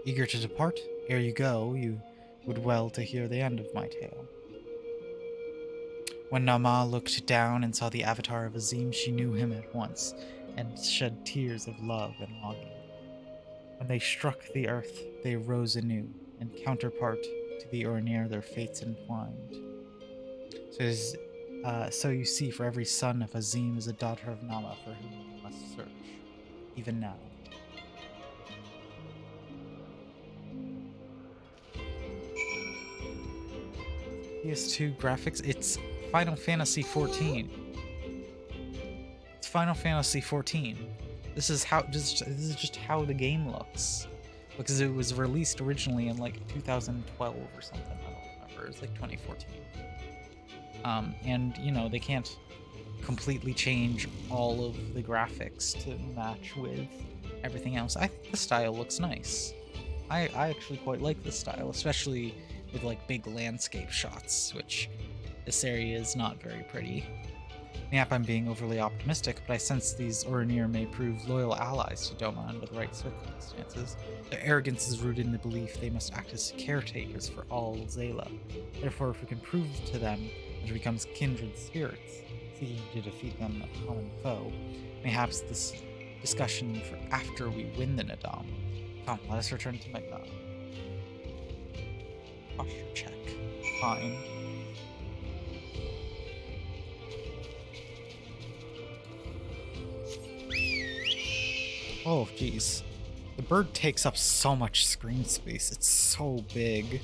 Eager to depart? Ere you go, you would well to hear the end of my tale. When Nama looked down and saw the avatar of Azim, she knew him at once, and shed tears of love and longing. When they struck the earth, they rose anew, and counterpart to the Ornir their fates entwined. So you see, for every son of Azim is a daughter of Nama for whom we must search, even now. PS2 graphics. It's Final Fantasy 14. It's Final Fantasy 14. This is just how the game looks, because it was released originally in like 2012 or something. I don't remember. It's like 2014. And you know, they can't completely change all of the graphics to match with everything else. I think the style looks nice. I actually quite like this style, especially with like big landscape shots, which this area is not very pretty. Yep, I'm being overly optimistic, but I sense these Orinir may prove loyal allies to Doma under the right circumstances. Their arrogance is rooted in the belief they must act as caretakers for all Zayla. Therefore, if we can prove to them that it becomes kindred spirits, seeking to defeat them a common foe, mayhaps this discussion for after we win the Nadam. Come, let us return to Magna. Posture check. Fine. Oh, jeez. The bird takes up so much screen space. It's so big.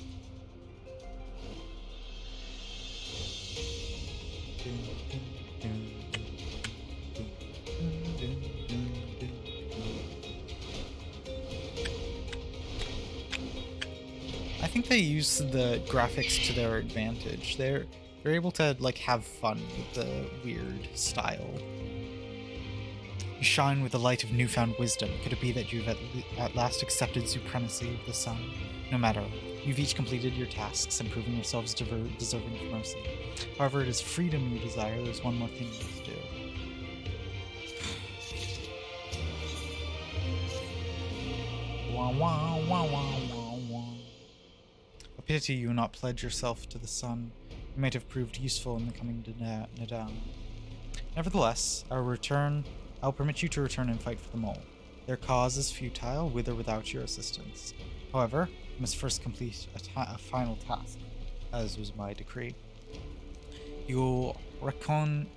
I think they use the graphics to their advantage. They're able to like have fun with the weird style. You shine with the light of newfound wisdom. Could it be that you've at last accepted supremacy of the sun? No matter. You've each completed your tasks and proven yourselves deserving of mercy. However, it is freedom you desire. There's one more thing you must do. Wah, wah, wah, wah, wah, wah. A pity you not pledge yourself to the sun. You might have proved useful in the coming Nadam. Nevertheless, I'll permit you to return and fight for the mole. Their cause is futile, with or without your assistance. However, you must first complete a final task, as was my decree. You will reconnoiter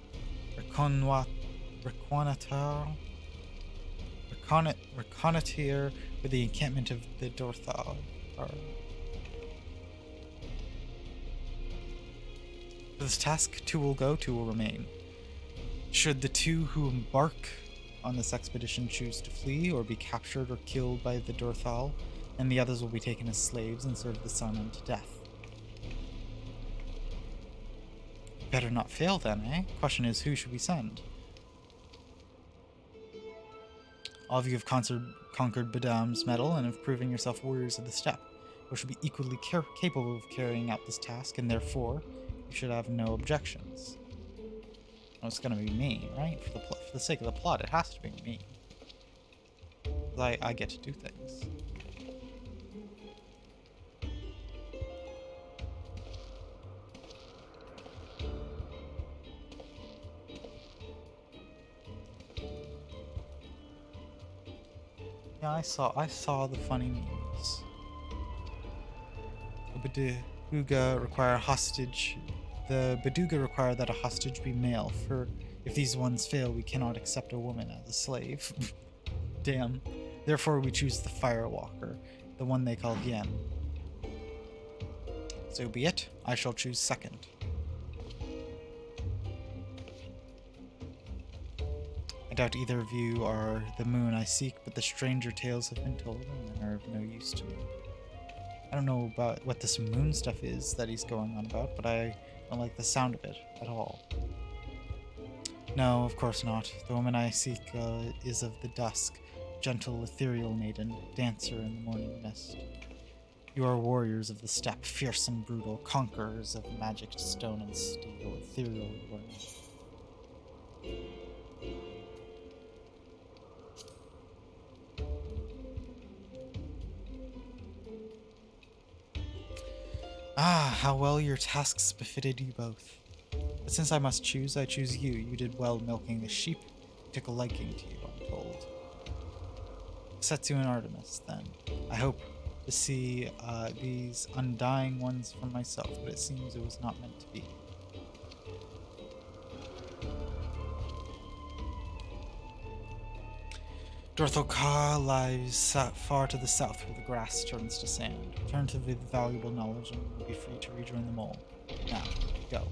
with the encampment of the Dorthal. For this task, 2 will go, 2 will remain. Should the 2 who embark on this expedition choose to flee or be captured or killed by the Dorthal, then the others will be taken as slaves and serve the sun unto death. Better not fail then, eh? Question is, who should we send? All of you have conquered Badam's metal and have proven yourself warriors of the steppe, or should be equally capable of carrying out this task, and therefore you should have no objections. Well, it's gonna be me, right? For the sake of the plot, it has to be me. 'Cause I get to do things. Yeah, I saw the funny memes. The Baduga require that a hostage be male, for if these ones fail, we cannot accept a woman as a slave. Damn. Therefore, we choose the Firewalker, the one they call Hien. So be it. I shall choose second. I doubt either of you are the moon I seek, but the stranger tales have been told and are of no use to me. I don't know about what this moon stuff is that he's going on about, but I don't like the sound of it at all. No, of course not. The woman I seek is of the dusk, gentle, ethereal maiden, dancer in the morning mist. You are warriors of the steppe, fierce and brutal, conquerors of magic stone and steel, ethereal you are not. Ah, how well your tasks befitted you both. But since I must choose, I choose you. You did well milking the sheep. I took a liking to you, I'm told. Setsu and Artemis, then. I hope to see these undying ones for myself, but it seems it was not meant to be. Dorthokar lies far to the south where the grass turns to sand. Return to the valuable knowledge and you'll be free to rejoin the mole. Now, go.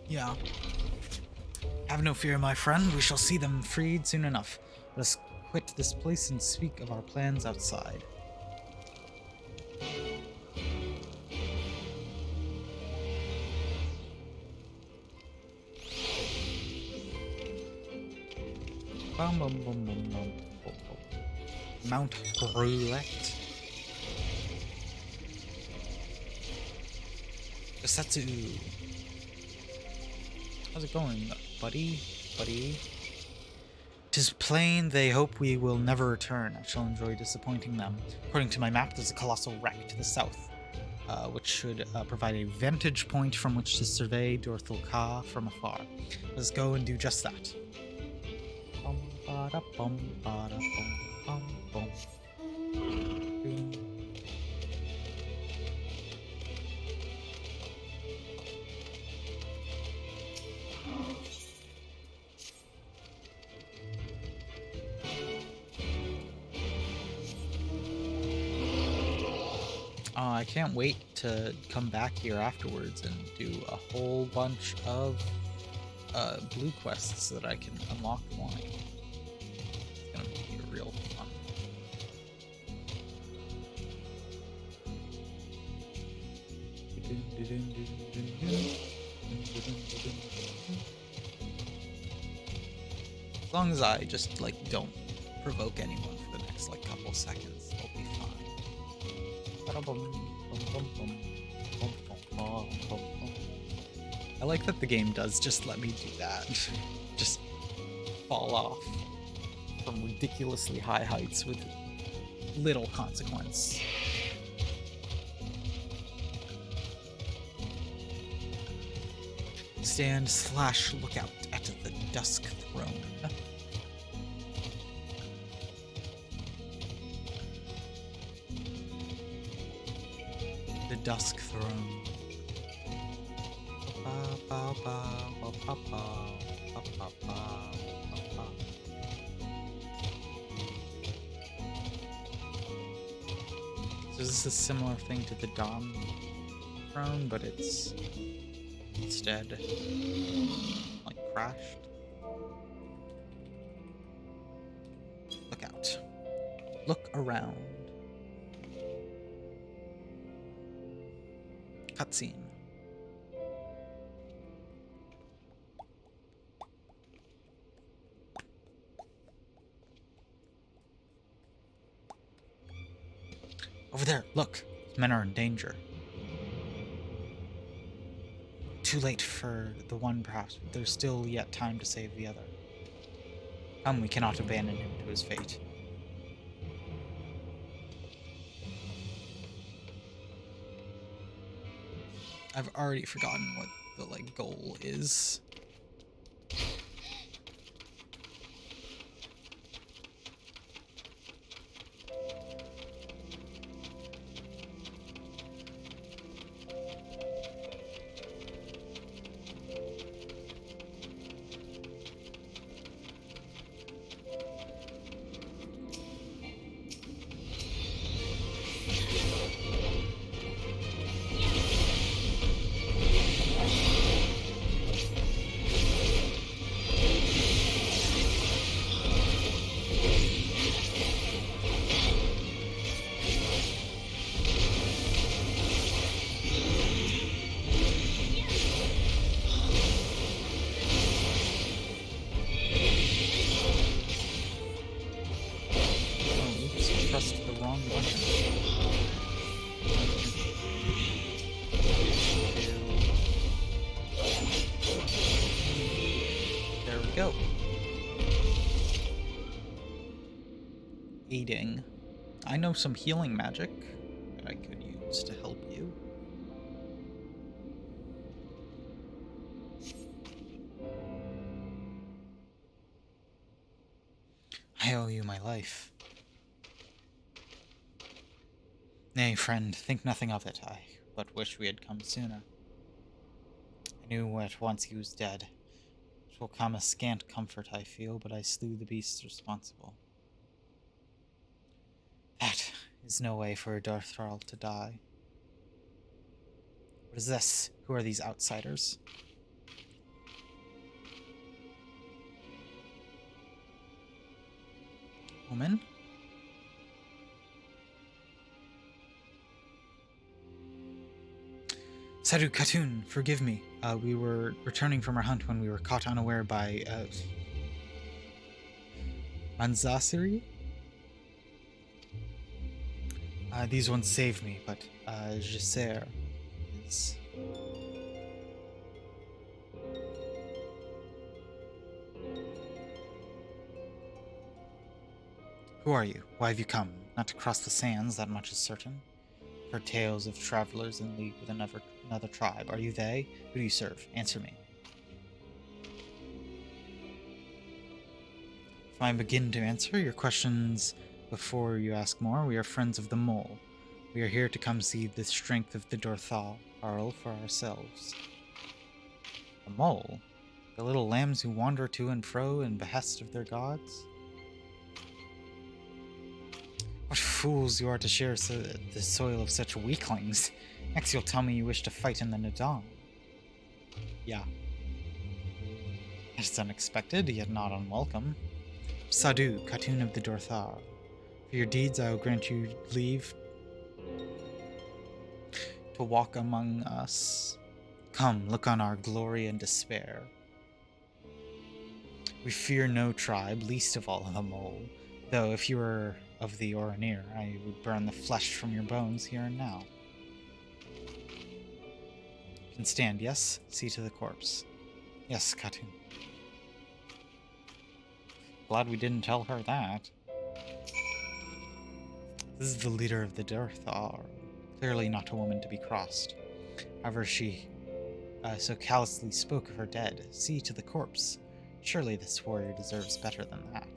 Yeah. Have no fear, my friend. We shall see them freed soon enough. Let us quit this place and speak of our plans outside. Bum, bum, bum, bum, bum, bum, bum. Mount Roulette. Satsu. How's it going, buddy? Buddy? 'Tis plain they hope we will never return. I shall enjoy disappointing them. According to my map, there's a colossal wreck to the south, which should provide a vantage point from which to survey Dorthal Ka from afar. Let's go and do just that. Bum, bada, bum, bada, bum, bum, bum. I can't wait to come back here afterwards and do a whole bunch of blue quests so that I can unlock more. It's gonna be real fun. As long as I just like don't provoke anyone for the next like couple seconds, I'll be fine. I like that the game does just let me do that. Just fall off from ridiculously high heights with little consequence. Stand/look out at the Dusk Throne. The Dusk Throne. So this is a similar thing to the Dawn Throne, but it's instead like crashed. Look out. Look around. Cutscene. Over there, look. Men are in danger. Too late for the one, perhaps, but there's still yet time to save the other. Come, we cannot abandon him to his fate. I've already forgotten what the like goal is. Aiding. I know some healing magic that I could use to help you. I owe you my life. Nay, friend, think nothing of it. I but wish we had come sooner. I knew at once he was dead. 'Twill come a scant comfort, I feel, but I slew the beasts responsible. That is no way for a Darthrall to die. What is this? Who are these outsiders? Woman? Sadu Khatun, forgive me. We were returning from our hunt when we were caught unaware by, Manzasiri? These ones saved me, but, Gisser is... Who are you? Why have you come? Not to cross the sands, that much is certain. Heard tales of travelers in league with another tribe. Are you they? Who do you serve? Answer me. If I begin to answer your questions before you ask more, we are friends of the Mole. We are here to come see the strength of the Dorthal for ourselves. The Mole? The little lambs who wander to and fro in behest of their gods? What fools you are to share the soil of such weaklings. Next you'll tell me you wish to fight in the Nadam. Yeah. It's unexpected, yet not unwelcome. Sadu, Khatun of the Dorthar. For your deeds I will grant you leave to walk among us. Come, look on our glory and despair. We fear no tribe, least of all the Mole. Though if you were of the Oranir, I would burn the flesh from your bones here and now. You can stand, yes? See to the corpse. Yes, Khatun. Glad we didn't tell her that. This is the leader of the Darthar. Clearly not a woman to be crossed. However, she so callously spoke of her dead. See to the corpse. Surely this warrior deserves better than that.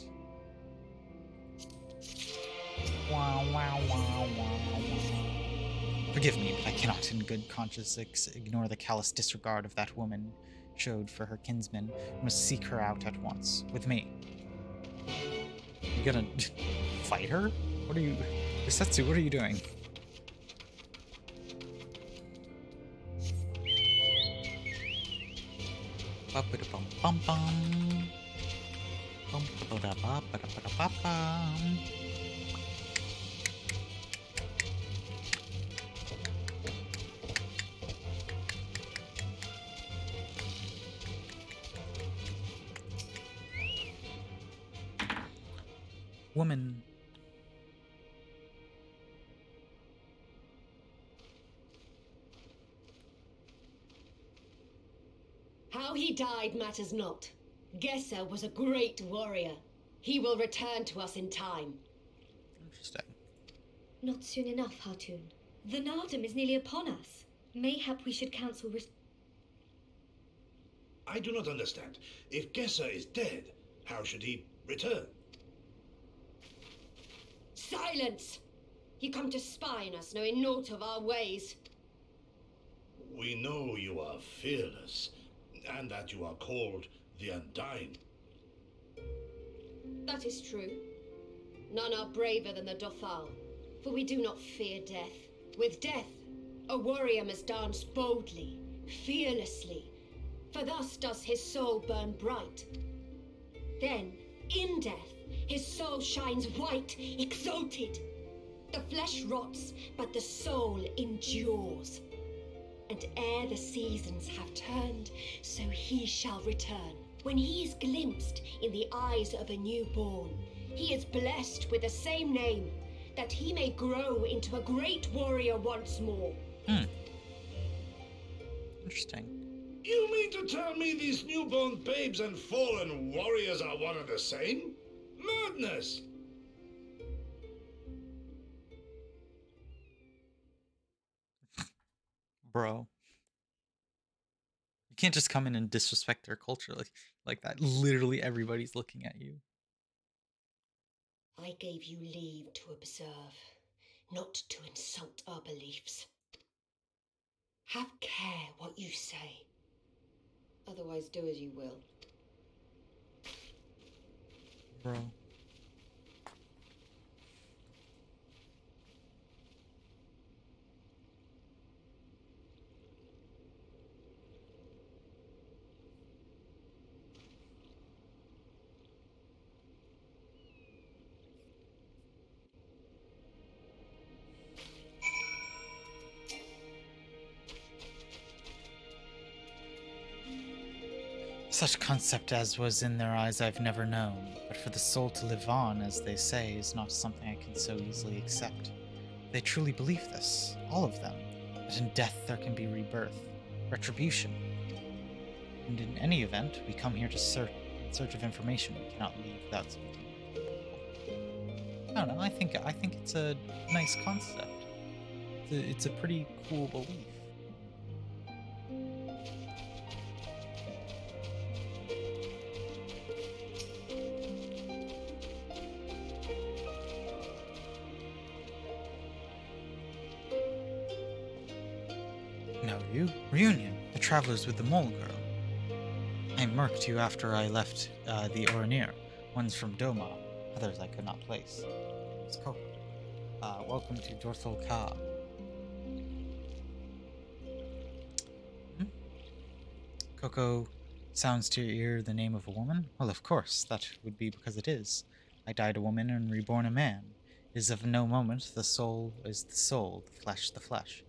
Wow, wow, wow, wow, wow. Forgive me, but I cannot in good conscience ignore the callous disregard of that woman showed for her kinsman. We must seek her out at once. With me. You gonna fight her? What are you... Usetsu, what are you doing? Bum-ba-da-bum-bum-bum. Bum-ba-da-ba-ba-da-ba-da-ba-bum. Woman. How he died matters not. Gesser was a great warrior. He will return to us in time. Interesting. Not soon enough, Khatun. The Nardum is nearly upon us. Mayhap we should counsel I do not understand. If Gesser is dead, how should he return? Silence! He come to spy on us, knowing naught of our ways. We know you are fearless, and that you are called the Undying. That is true. None are braver than the Dothal, for we do not fear death. With death, a warrior must dance boldly, fearlessly, for thus does his soul burn bright. Then, in death, his soul shines white, exalted. The flesh rots, but the soul endures. And ere the seasons have turned, so he shall return. When he is glimpsed in the eyes of a newborn, he is blessed with the same name, that he may grow into a great warrior once more. Interesting. You mean to tell me these newborn babes and fallen warriors are one and the same? Madness! Bro. You can't just come in and disrespect their culture like that. Literally everybody's looking at you. I gave you leave to observe, not to insult our beliefs. Have care what you say. Otherwise do as you will. Bro. Such concept as was in their eyes I've never known, but for the soul to live on, as they say, is not something I can so easily accept. They truly believe this, all of them, that in death there can be rebirth, retribution. And in any event, we come here to in search of information we cannot leave without speaking with people. I don't know, I think it's a nice concept. It's a pretty cool belief. No, you? Reunion, the travelers with the mole girl. I murked you after I left the Oranir. One's from Doma, others I could not place. It's Coco. Welcome to Dorthal Ka. Coco sounds to your ear the name of a woman? Well, of course, that would be because it is. I died a woman and reborn a man. It is of no moment. The soul is the soul, the flesh the flesh.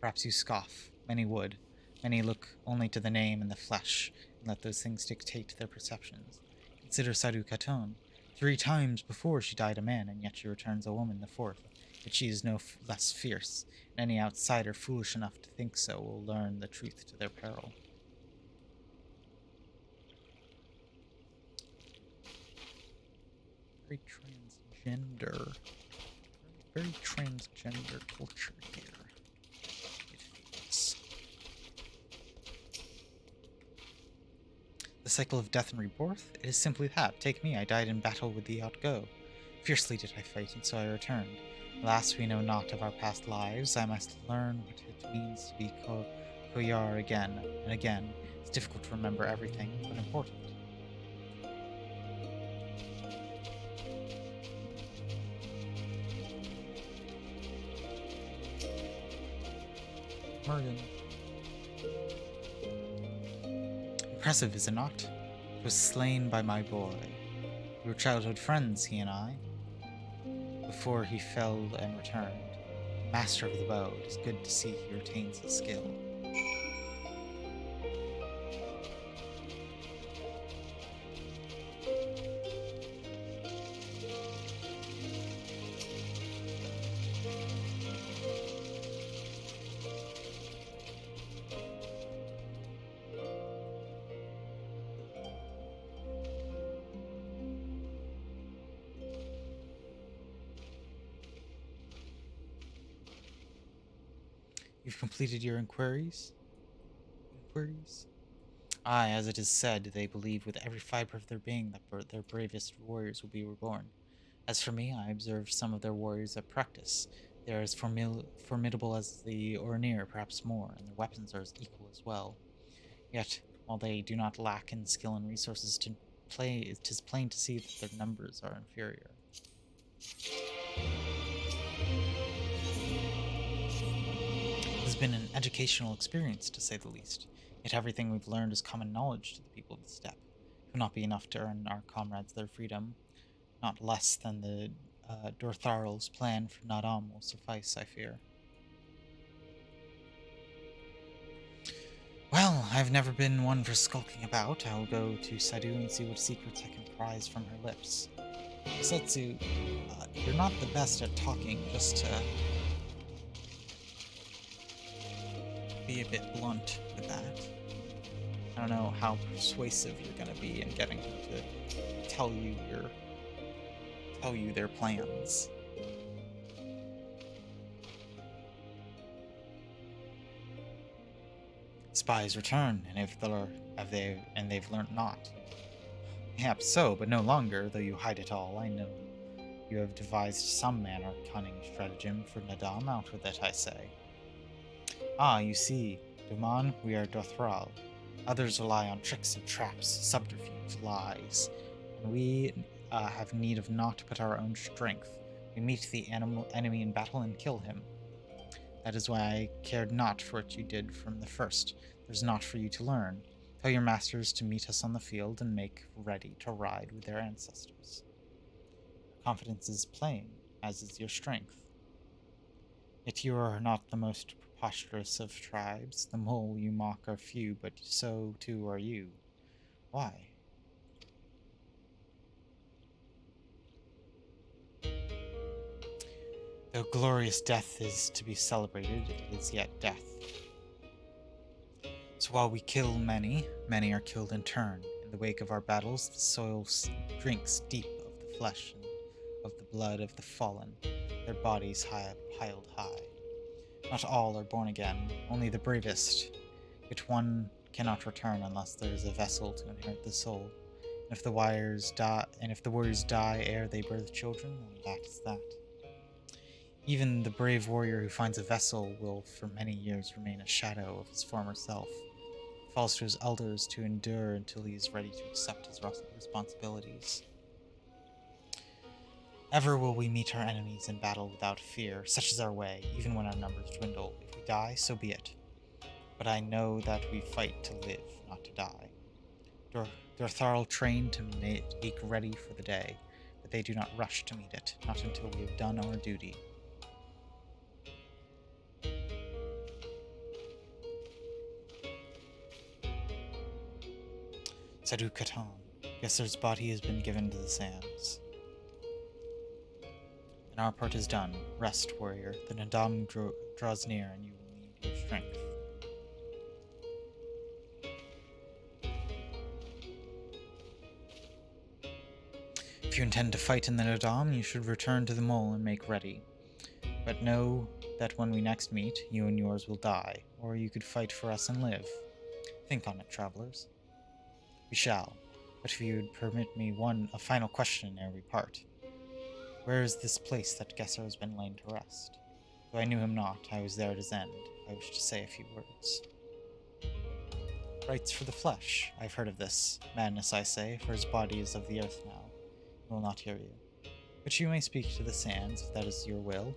Perhaps you scoff. Many would. Many look only to the name and the flesh, and let those things dictate their perceptions. Consider Sadu Katon. 3 times before she died a man, and yet she returns a woman the 4th. Yet she is no less fierce, and any outsider foolish enough to think so will learn the truth to their peril. Very transgender. Very transgender culture here. The cycle of death and rebirth? It is simply that. Take me, I died in battle with the outgo. Fiercely did I fight, and so I returned. Alas, we know not of our past lives. I must learn what it means to be Koyar again and again. It's difficult to remember everything, but important. Morgan. Impressive, is it not? He was slain by my boy. We were childhood friends, he and I. Before he fell and returned. Master of the bow, it is good to see he retains his skill. You've completed your inquiries? Aye, as it is said, they believe with every fiber of their being that their bravest warriors will be reborn. As for me, I observed some of their warriors at practice. They are as formidable as the Oranir, perhaps more, and their weapons are as equal as well. Yet, while they do not lack in skill and resources to play, it is plain to see that their numbers are inferior. It has been an educational experience, to say the least. Yet everything we've learned is common knowledge to the people of the steppe. It will not be enough to earn our comrades their freedom. Not less than the Dortharl's plan for Nadam will suffice, I fear. Well, I've never been one for skulking about. I'll go to Sadu and see what secrets I can prise from her lips. Setsu, you're not the best at talking, just to be a bit blunt with that. I don't know how persuasive you're gonna be in getting her to tell you their plans. Spies return, and they've learnt not. Perhaps so, but no longer, though you hide it all, I know. You have devised some manner of cunning stratagem for Nadam, out with it, I say. Ah, you see, Duman, we are Dothral. Others rely on tricks and traps, subterfuge, lies. And we have need of naught but our own strength. We meet the enemy in battle and kill him. That is why I cared not for what you did from the first. There's naught for you to learn. Tell your masters to meet us on the field and make ready to ride with their ancestors. Confidence is plain, as is your strength. Yet you are not the most preposterous of tribes. The mole you mock are few, but so too are you. Why? Though glorious death is to be celebrated, it is yet death. So while we kill many, many are killed in turn. In the wake of our battles, the soil drinks deep of the flesh and of the blood of the fallen, their bodies piled high. Not all are born again, only the bravest. Yet one cannot return unless there is a vessel to inherit the soul. And if the warriors die ere they birth children, then that is that. Even the brave warrior who finds a vessel will for many years remain a shadow of his former self. It falls to his elders to endure until he is ready to accept his responsibilities. Ever will we meet our enemies in battle without fear. Such is our way, even when our numbers dwindle. If we die, so be it. But I know that we fight to live, not to die. Dortharl trained to make ready for the day, but they do not rush to meet it, not until we have done our duty. Sadu Katan. Gesser's body has been given to the sands. And our part is done. Rest, warrior. The Nadam draws near, and you will need your strength. If you intend to fight in the Nadam, you should return to the mole and make ready. But know that when we next meet, you and yours will die, or you could fight for us and live. Think on it, travelers. We shall, but if you would permit me a final question ere we part. Where is this place that Gesser has been laid to rest? Though I knew him not, I was there at his end. I wish to say a few words. Rites for the flesh. I've heard of this. Madness, I say, for his body is of the earth now. He will not hear you. But you may speak to the sands, if that is your will.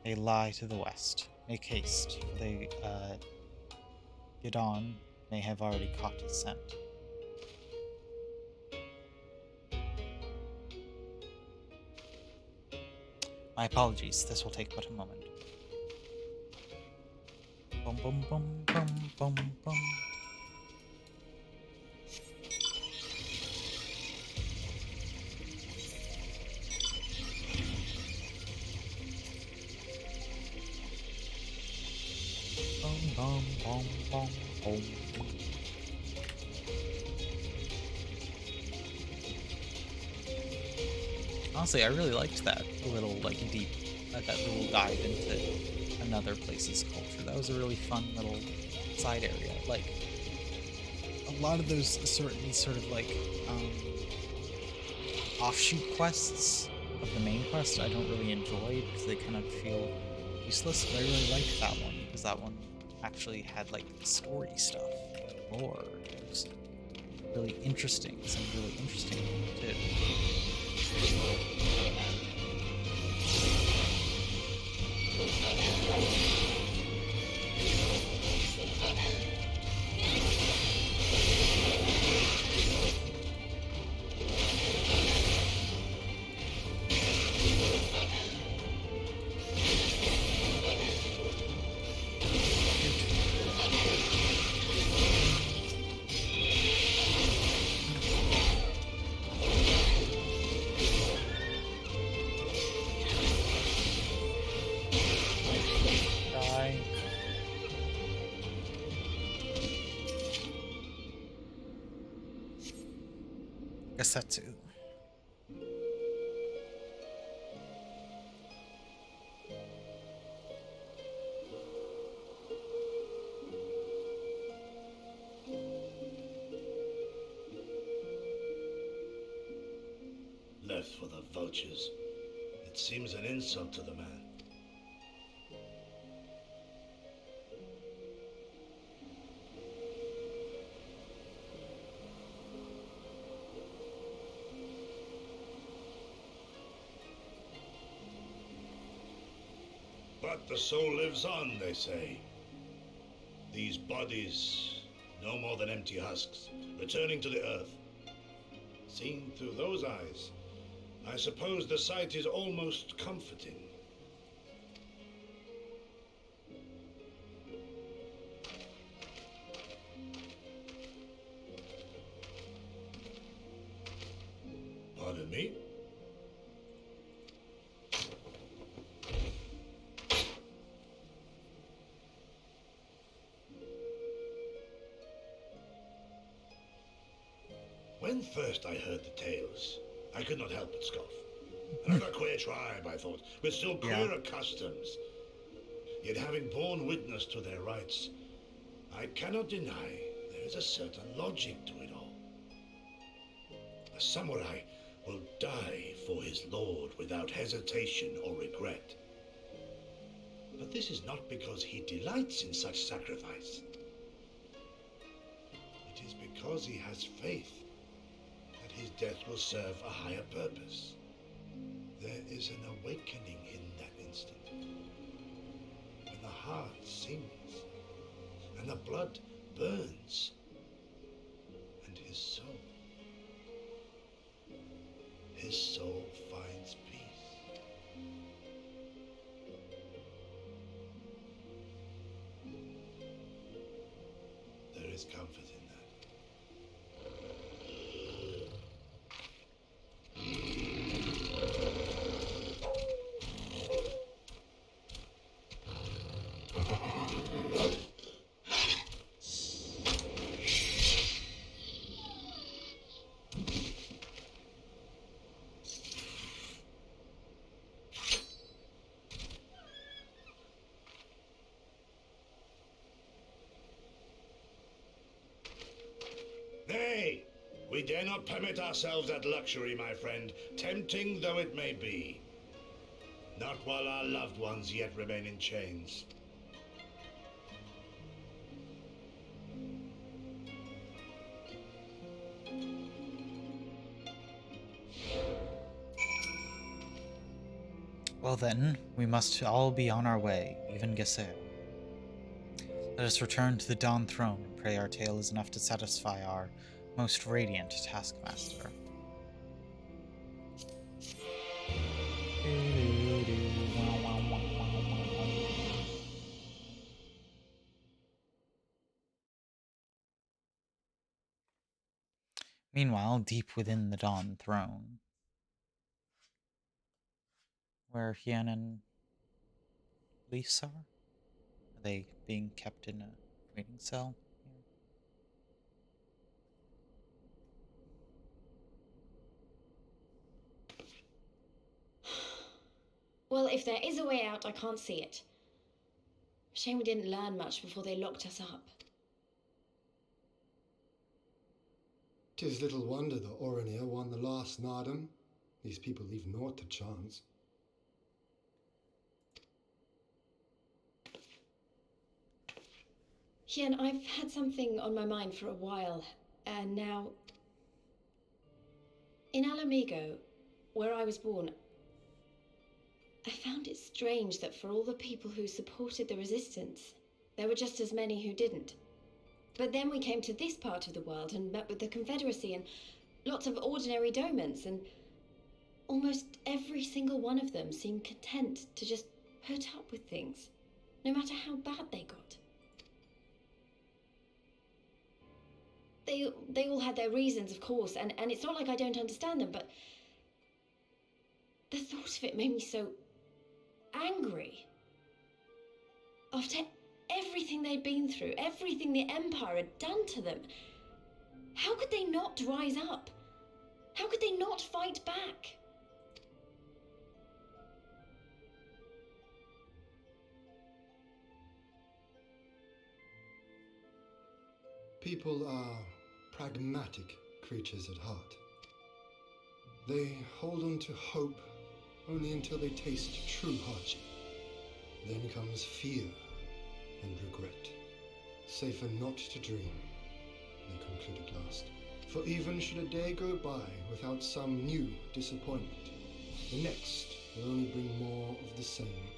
They lie to the west. Make haste, for they, Gidon may have already caught his scent. My apologies, this will take but a moment. Bum bum bum bum bum bum. Bum bum bum bum bum. Honestly, I really liked that little, that little dive into another place's culture. That was a really fun little side area. Like, a lot of those sort of offshoot quests of the main quest I don't really enjoy because they kind of feel useless, but I really liked that one because that one actually had, story stuff, lore. It was really interesting, some really interesting too. Setsu. Left for the vultures. It seems an insult to the man. But the soul lives on, they say. These bodies, no more than empty husks, returning to the earth. Seen through those eyes, I suppose the sight is almost comforting. Pardon me? When first I heard the tales, I could not help but scoff. Another queer tribe, I thought, with still queerer customs. Yet having borne witness to their rites, I cannot deny there is a certain logic to it all. A samurai will die for his lord without hesitation or regret. But this is not because he delights in such sacrifice. It is because he has faith that his death will serve a higher purpose. There is an awakening in that instant, when the heart sings and the blood burns, and his soul finds peace. There is comfort in that. Nay, we dare not permit ourselves that luxury, my friend, tempting though it may be. Not while our loved ones yet remain in chains. Well then, we must all be on our way, even Gesser. Let us return to the Dawn Throne and pray our tale is enough to satisfy our most radiant taskmaster. Meanwhile, deep within the Dawn Throne, where Hien and Lisa are? Are they being kept in a waiting cell? Well, if there is a way out, I can't see it. Shame we didn't learn much before they locked us up. 'Tis little wonder the Orinir won the last Nardum. These people leave naught to chance. Hien, I've had something on my mind for a while, and now... In Alamigo, where I was born, I found it strange that for all the people who supported the resistance, there were just as many who didn't. But then we came to this part of the world and met with the Confederacy and lots of ordinary domans, and almost every single one of them seemed content to just put up with things, no matter how bad they got. They all had their reasons, of course, and it's not like I don't understand them, but the thought of it made me so angry. After everything they'd been through, everything the Empire had done to them, how could they not rise up? How could they not fight back? People are pragmatic creatures at heart. They hold on to hope only until they taste true hardship. Then comes fear and regret. Safer not to dream, they conclude at last. For even should a day go by without some new disappointment, the next will only bring more of the same.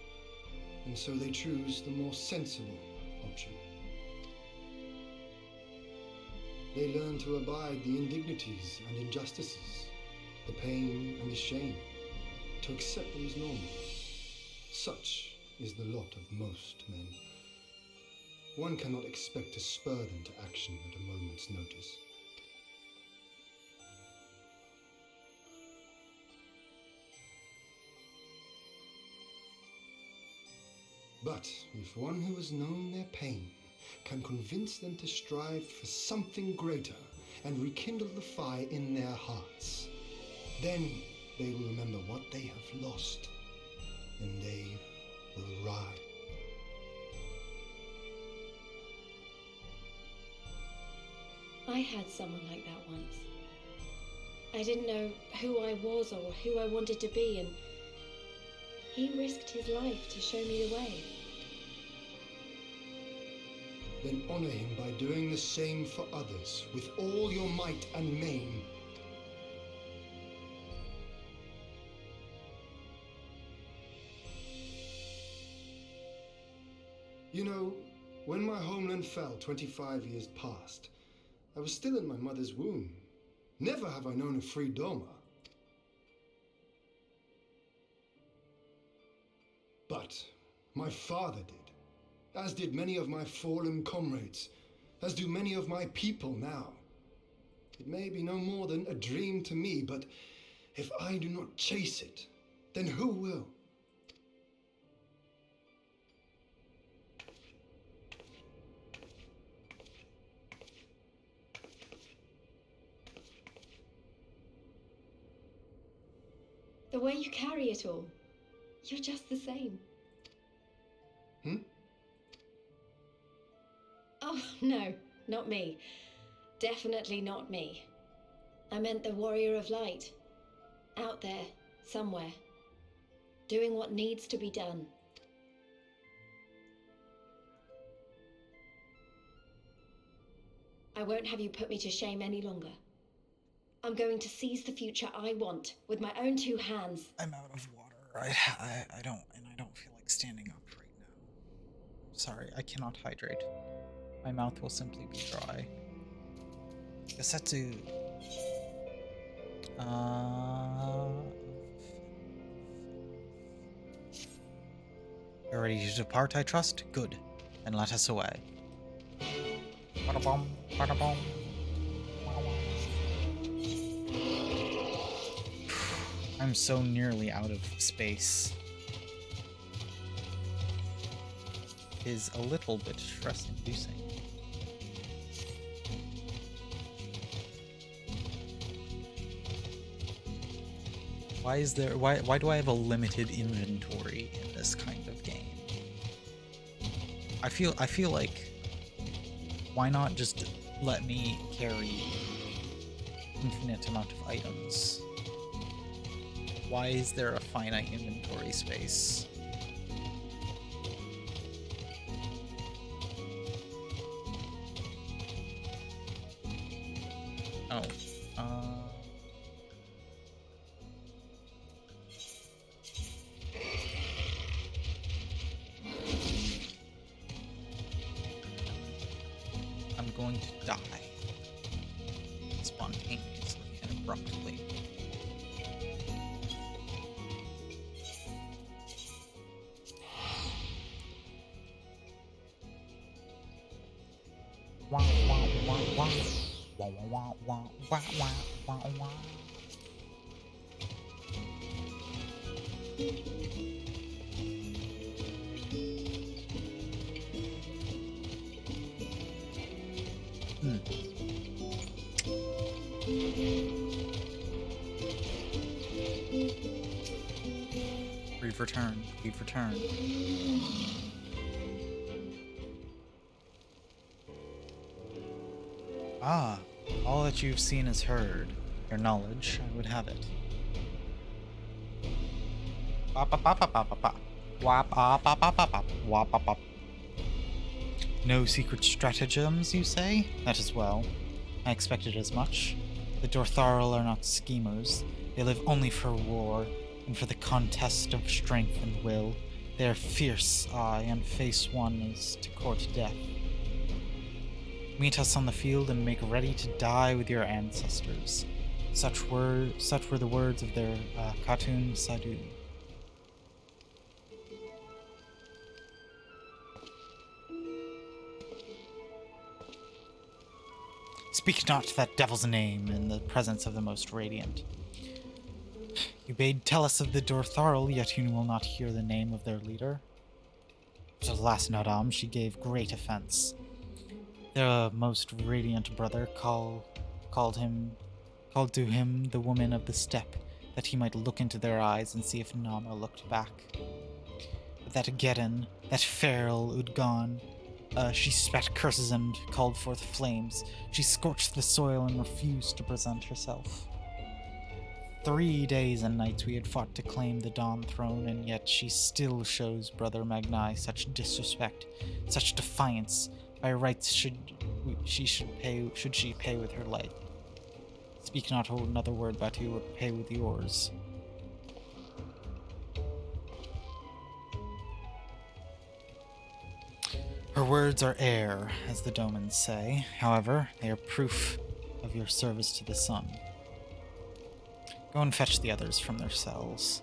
and so they choose the more sensible option. They learn to abide the indignities and injustices, the pain and the shame, to accept them as normal. Such is the lot of most men. One cannot expect to spur them to action at a moment's notice. But if one who has known their pain can convince them to strive for something greater and rekindle the fire in their hearts, then they will remember what they have lost, and they will rise. I had someone like that once. I didn't know who I was or who I wanted to be, and he risked his life to show me the way. Then honor him by doing the same for others with all your might and main. You know, when my homeland fell 25 years past, I was still in my mother's womb. Never have I known a free Doma. But my father did, as did many of my fallen comrades, as do many of my people now. It may be no more than a dream to me, but if I do not chase it, then who will? The way you carry it all, you're just the same. Oh, no, not me. Definitely not me. I meant the warrior of light. Out there, somewhere. Doing what needs to be done. I won't have you put me to shame any longer. I'm going to seize the future I want with my own two hands. I'm out of water. I don't feel like standing up right now. Sorry, I cannot hydrate. My mouth will simply be dry. Gasetsu. You're ready to depart, I trust? Good. Then let us away. Ba-da-bum, ba-da-bum. I'm so nearly out of space. Is a little bit stress-inducing. Why do I have a limited inventory in this kind of game? I feel like, why not just let me carry infinite amount of items? Why is there a finite inventory space? Oh, I'm going to die spontaneously and abruptly. Wah, wah, wah, wah. Wah, wah, wah, wah, wah, wah, wah. We've returned. We've returned. Ah, all that you've seen is heard. Your knowledge, I would have it. No secret stratagems, you say? That is well. I expected as much. The Dortharl are not schemers. They live only for war, and for the contest of strength and will. They are fierce, aye, and face one is to court death. Meet us on the field and make ready to die with your ancestors. Such were the words of their Khatun Sadu. Speak not that devil's name in the presence of the most radiant. You bade tell us of the Dortharl, yet you will not hear the name of their leader. To the last Nadam she gave great offense. Their most radiant brother called to him the woman of the steppe, that he might look into their eyes and see if Nama looked back. But that Geddon, that feral Udgon, she spat curses and called forth flames. She scorched the soil and refused to present herself. 3 days and nights we had fought to claim the Dawn throne, and yet she still shows Brother Magnai such disrespect, such defiance. By rights should she pay with her life. Speak not another word, Batu, or pay with yours. Her words are air, as the Domans say. However, they are proof of your service to the sun. Go and fetch the others from their cells.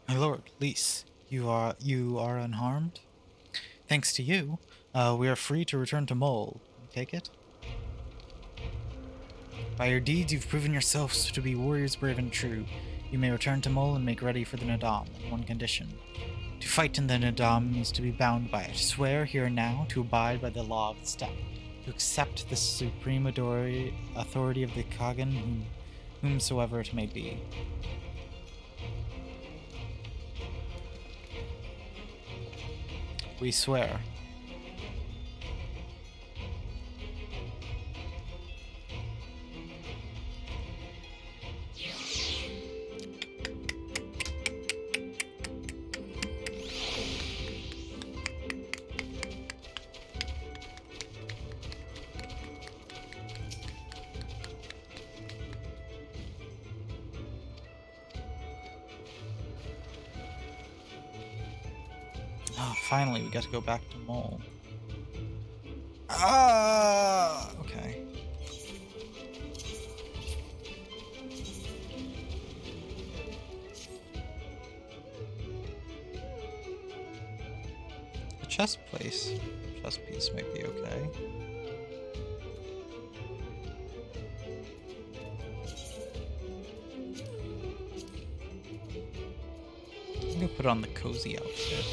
My lord, Lys, you are unharmed? Thanks to you, we are free to return to Mole. Take it? By your deeds, you've proven yourselves to be warriors brave and true. You may return to Mole and make ready for the Nadam, on one condition. To fight in the Nadam is to be bound by it. Swear here and now to abide by the law of the steppe, to accept the supreme authority of the Kagan, whomsoever it may be. We swear. Oh, finally, we got to go back to Mole. Ah, okay. The chest piece might be okay. I'm gonna put on the cozy outfit.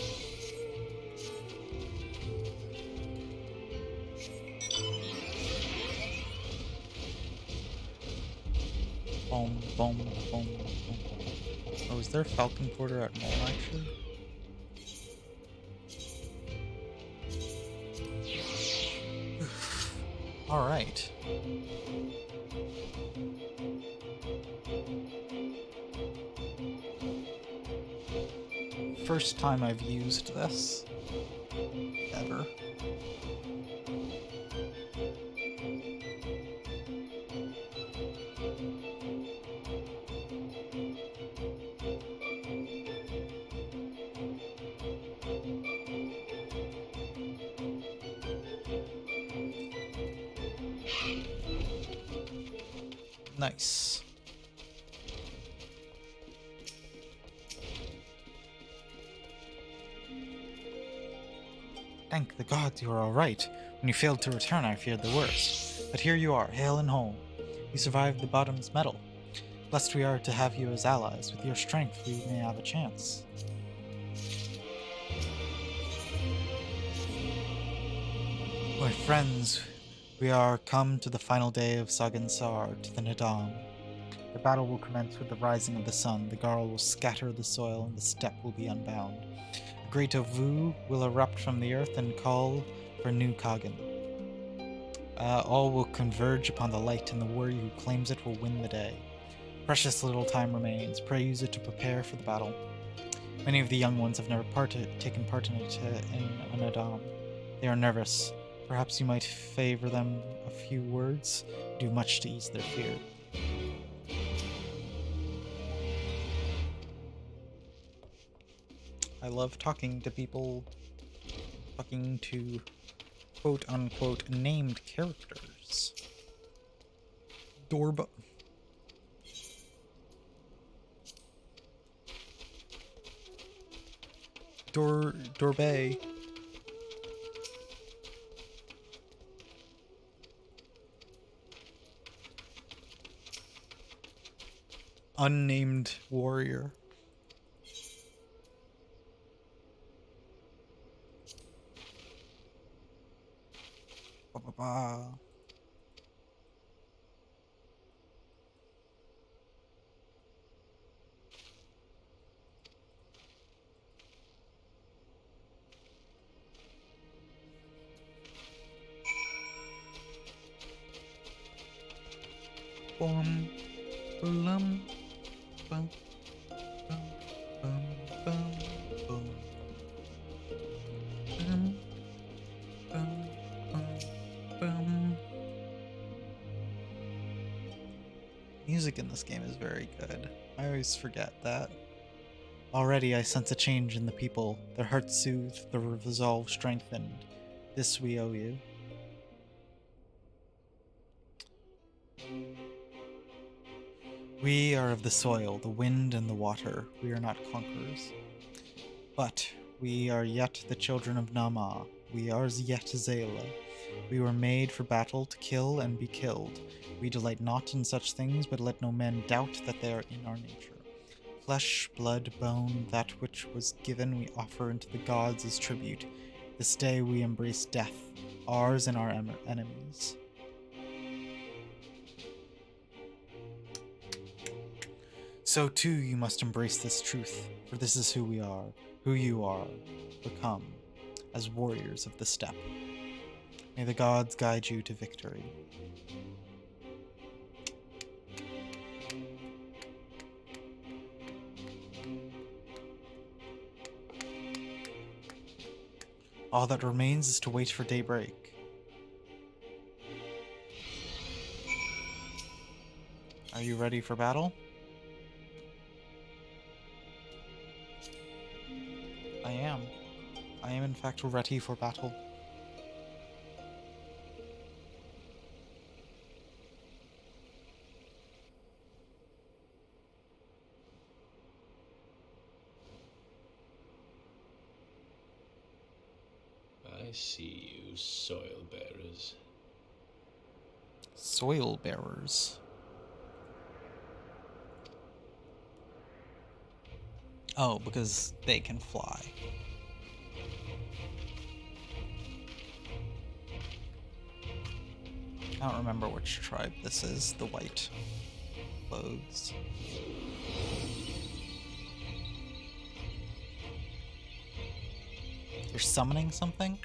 Boom, boom, boom, boom. Oh, is there a Falcon Porter at Mole, actually? Alright. First time I've used this. Ever. Nice. Thank the gods you are all right. When you failed to return, I feared the worst. But here you are, hale and whole. You survived the bottom's medal. Blessed we are to have you as allies. With your strength, we may have a chance. My friends, we are come to the final day of Sagansar, to the Nadam. The battle will commence with the rising of the sun. The Garl will scatter the soil, and the steppe will be unbound. A great Ovu will erupt from the earth and call for new Kagan. All will converge upon the light, and the warrior who claims it will win the day. Precious little time remains. Pray use it to prepare for the battle. Many of the young ones have never taken part in an Adam. They are nervous. Perhaps you might favor them a few words, do much to ease their fear. I love talking to people, talking to quote-unquote named characters. Dorbay. Unnamed warrior. Ba-ba-ba. Bum, blum, bum, bum, bum, bum, bum. Bum, bum, bum, bum. Music in this game is very good. I always forget that. Already I sense a change in the people, their hearts soothed, their resolve strengthened. This we owe you. We are of the soil, the wind, and the water. We are not conquerors. But we are yet the children of Nama. We are yet Zayla. We were made for battle, to kill and be killed. We delight not in such things, but let no man doubt that they are in our nature. Flesh, blood, bone, that which was given we offer unto the gods as tribute. This day we embrace death, ours and our enemies. So too you must embrace this truth, for this is who we are, who you are, become, as warriors of the steppe. May the gods guide you to victory. All that remains is to wait for daybreak. Are you ready for battle? I am. I am in fact ready for battle. I see you, soil bearers. Soil bearers. Oh, because they can fly. I don't remember which tribe this is, the white clothes. They're summoning something?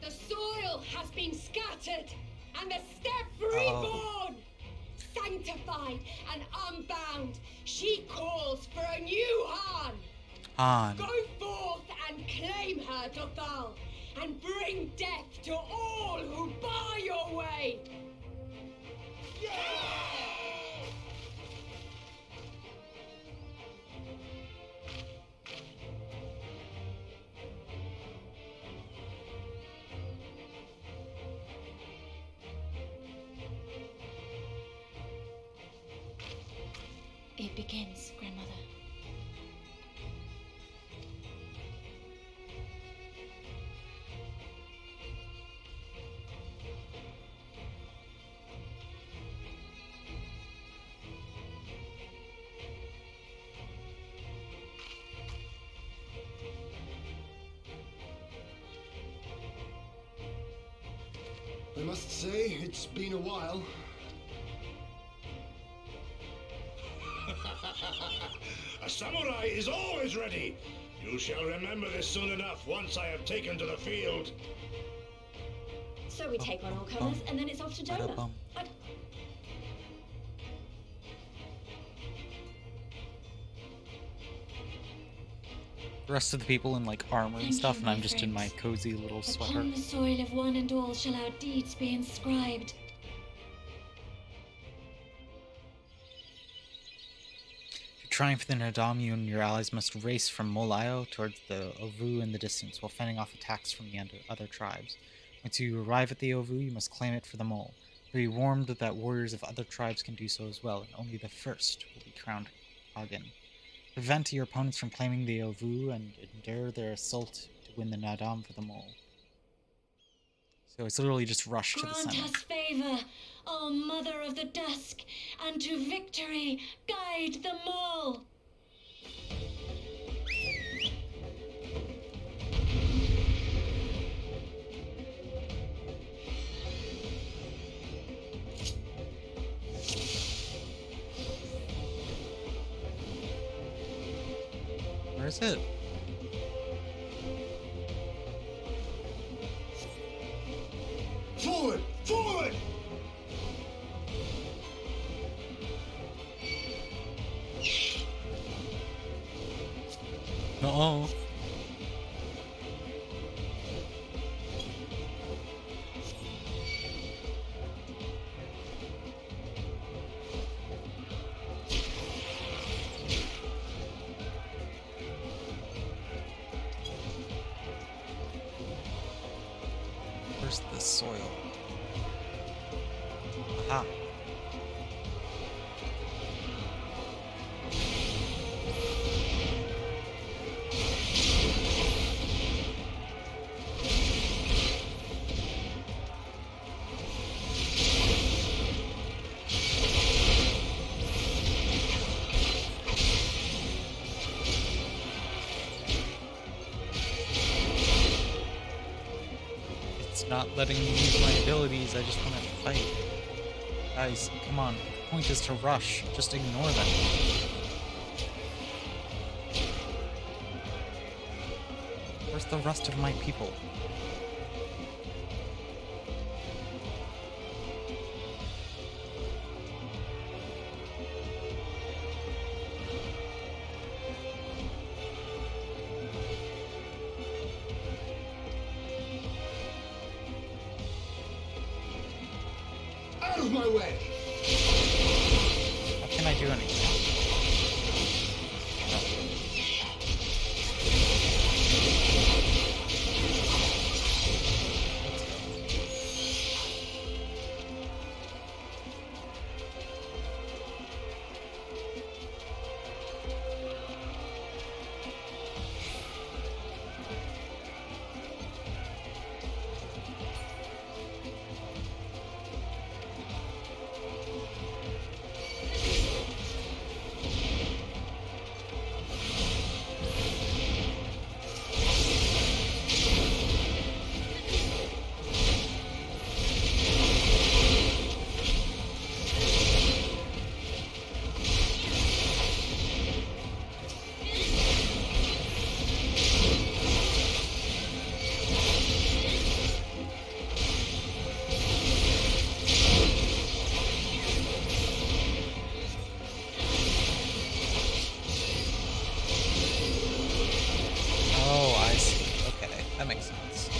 The soil has been scattered, and the steppe reborn! Sanctified and unbound, she calls for a new Han! Han. Go forth and claim her, Dothal, and bring death to all who bar your way! It begins, Grandmother. I must say, it's been a while. A samurai is always ready. You shall remember this soon enough once I have taken to the field. So we take on all comers, and then it's off to Jonah. Ba-da-bum. The rest of the people in like armor and Thank stuff, you, and my I'm just in my friends. cozy little sweater. Upon the soil of one and all shall our deeds be inscribed. To triumph in Nadam, you and your allies must race from Molayo towards the Ovu in the distance, while fending off attacks from the other tribes. Once you arrive at the Ovu, you must claim it for the mole. Be warned that warriors of other tribes can do so as well, and only the first will be crowned Hagen. Prevent your opponents from claiming the Ovu and endure their assault to win the Nadam for the mole. So it's literally just rush to the Grant center. us favor, O Mother of the Dusk, and to victory guide them all. Where is it? Forward! Forward! Uh-oh. Where's the soil? Aha. It's not letting me use my abilities, I just want to fight. Guys, come on. The point is to rush. Just ignore them. Where's the rest of my people? Out of my way! How can I do anything? Oh, I see. Okay, that makes sense.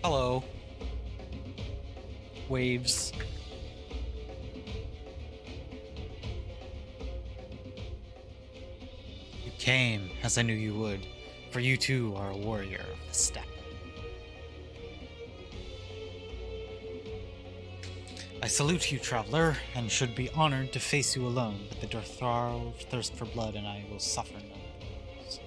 Hello. Waves. You came, as I knew you would, for you too are a warrior of the steppe. I salute you, traveler, and should be honored to face you alone, but the Dortharo thirst for blood, and I will suffer no wounds.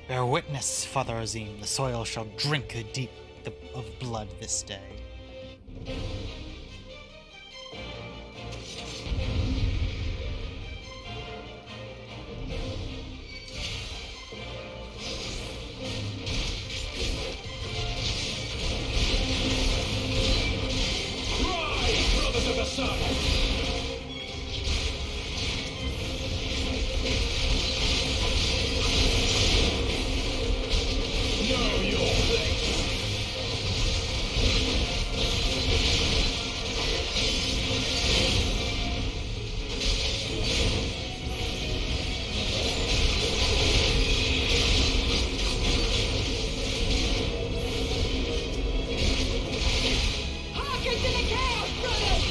Bear witness, Father Azim, the soil shall drink the deep of blood this day. Rise, brothers of the sun! Know your place! Hearken to the chaos, brothers!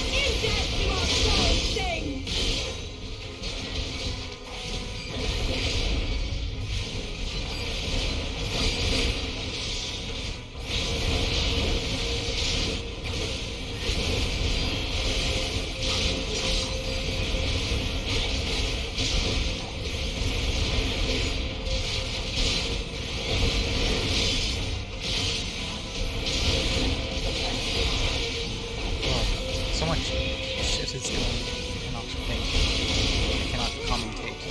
In death you are so sting! Oh, so much shit is going. I cannot think. I cannot commentate.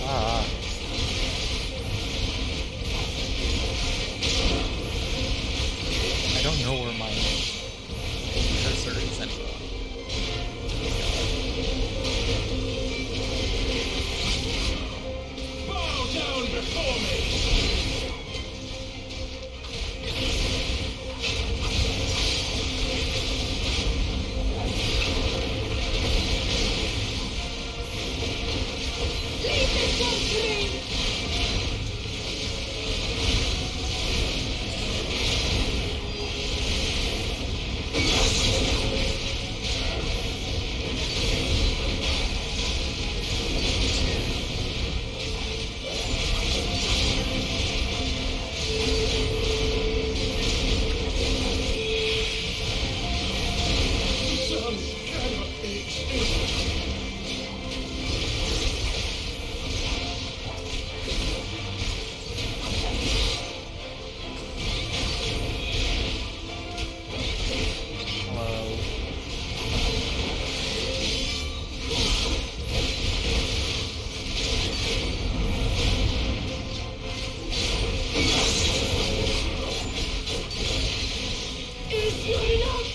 Ah. I don't know where my cursor is anymore. Bow down before me! Leave this one to me! Sun cannot be extinguished. Hello. Is not enough!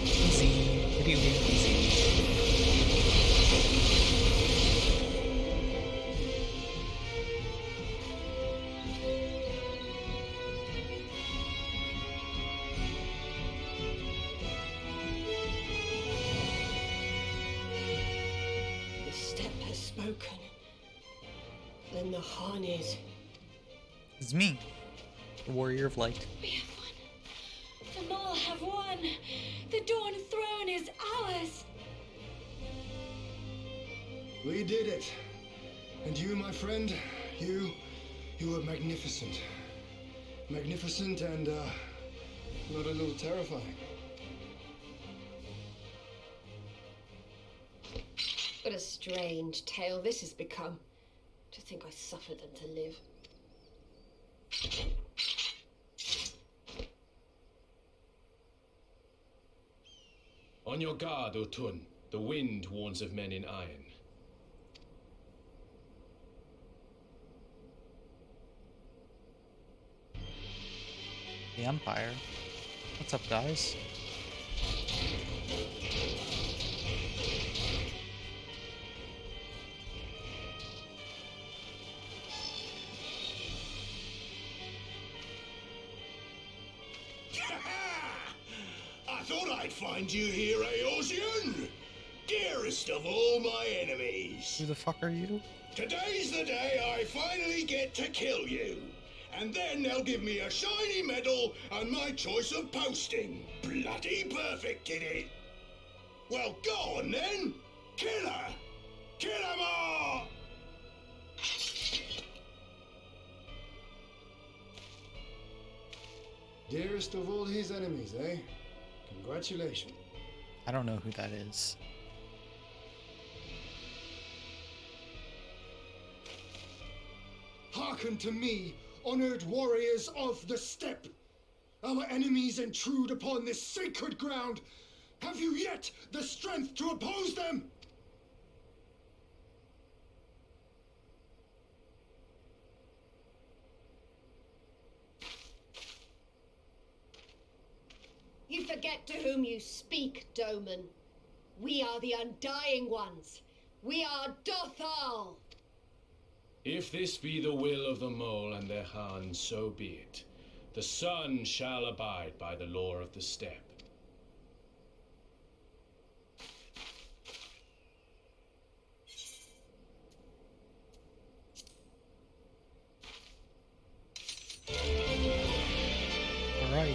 Easy. Video game easy. The step has spoken. Then the Khan is. It's me, the Warrior of Light. We have won. The Maul have won. The Dawn Throne is ours. We did it. And you, my friend, you were magnificent. Magnificent and, not a little terrifying. What a strange tale this has become. To think I suffered them to live. On your guard, Otun. The wind warns of men in iron. The Empire. What's up, guys? I'd find you here, Eosian! Dearest of all my enemies! Who the fuck are you? Today's the day I finally get to kill you. And then they'll give me a shiny medal and my choice of posting. Bloody perfect, did it? Well, go on then! Kill her! Kill 'em all! Dearest of all his enemies, eh? Congratulations. I don't know who that is. Hearken to me, honored warriors of the steppe. Our enemies intrude upon this sacred ground. Have you yet the strength to oppose them? You forget to whom you speak, Doman. We are the Undying Ones. We are Dothal. If this be the will of the mole and their Khan, so be it. The sun shall abide by the law of the steppe. Alright.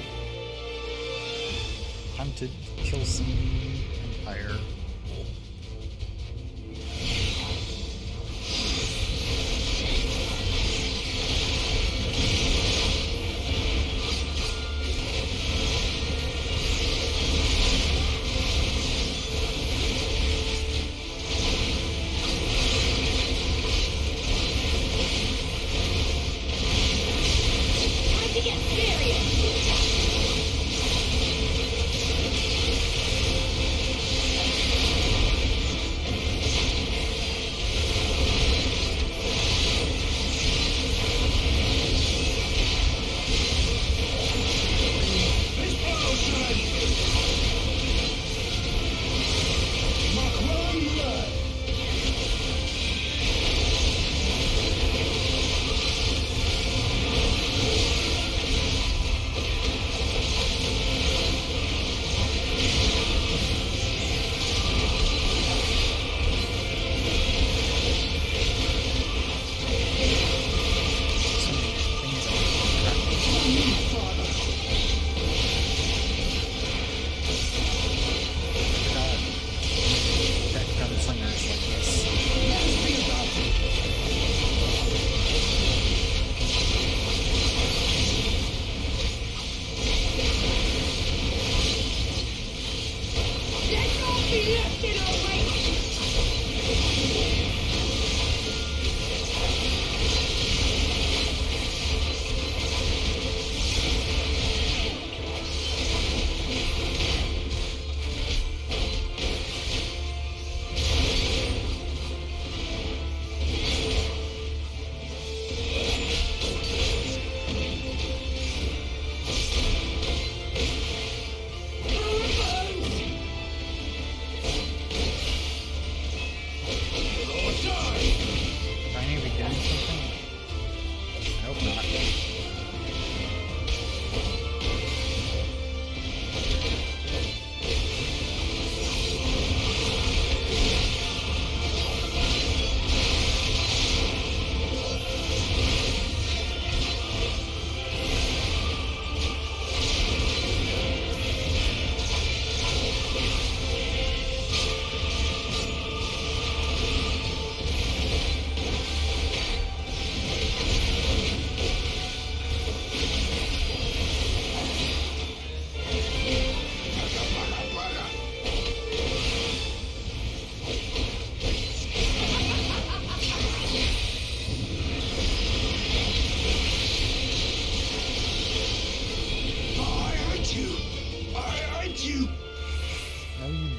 Time to kill some Empire. Time to get serious!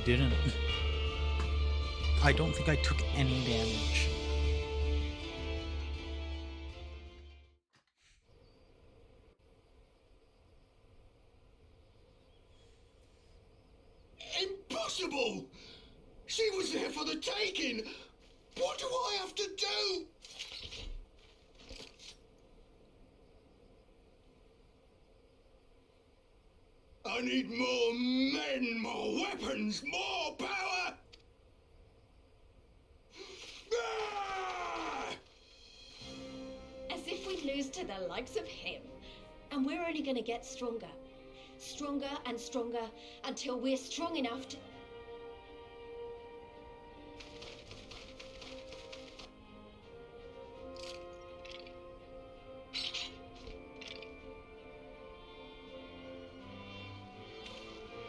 didn't. I don't think I took any damage. Impossible! She was there for the taking! What do I have to do? I need more men, more weapons, more power! Ah! As if we lose to the likes of him. And we're only gonna get stronger. Stronger and stronger until we're strong enough to...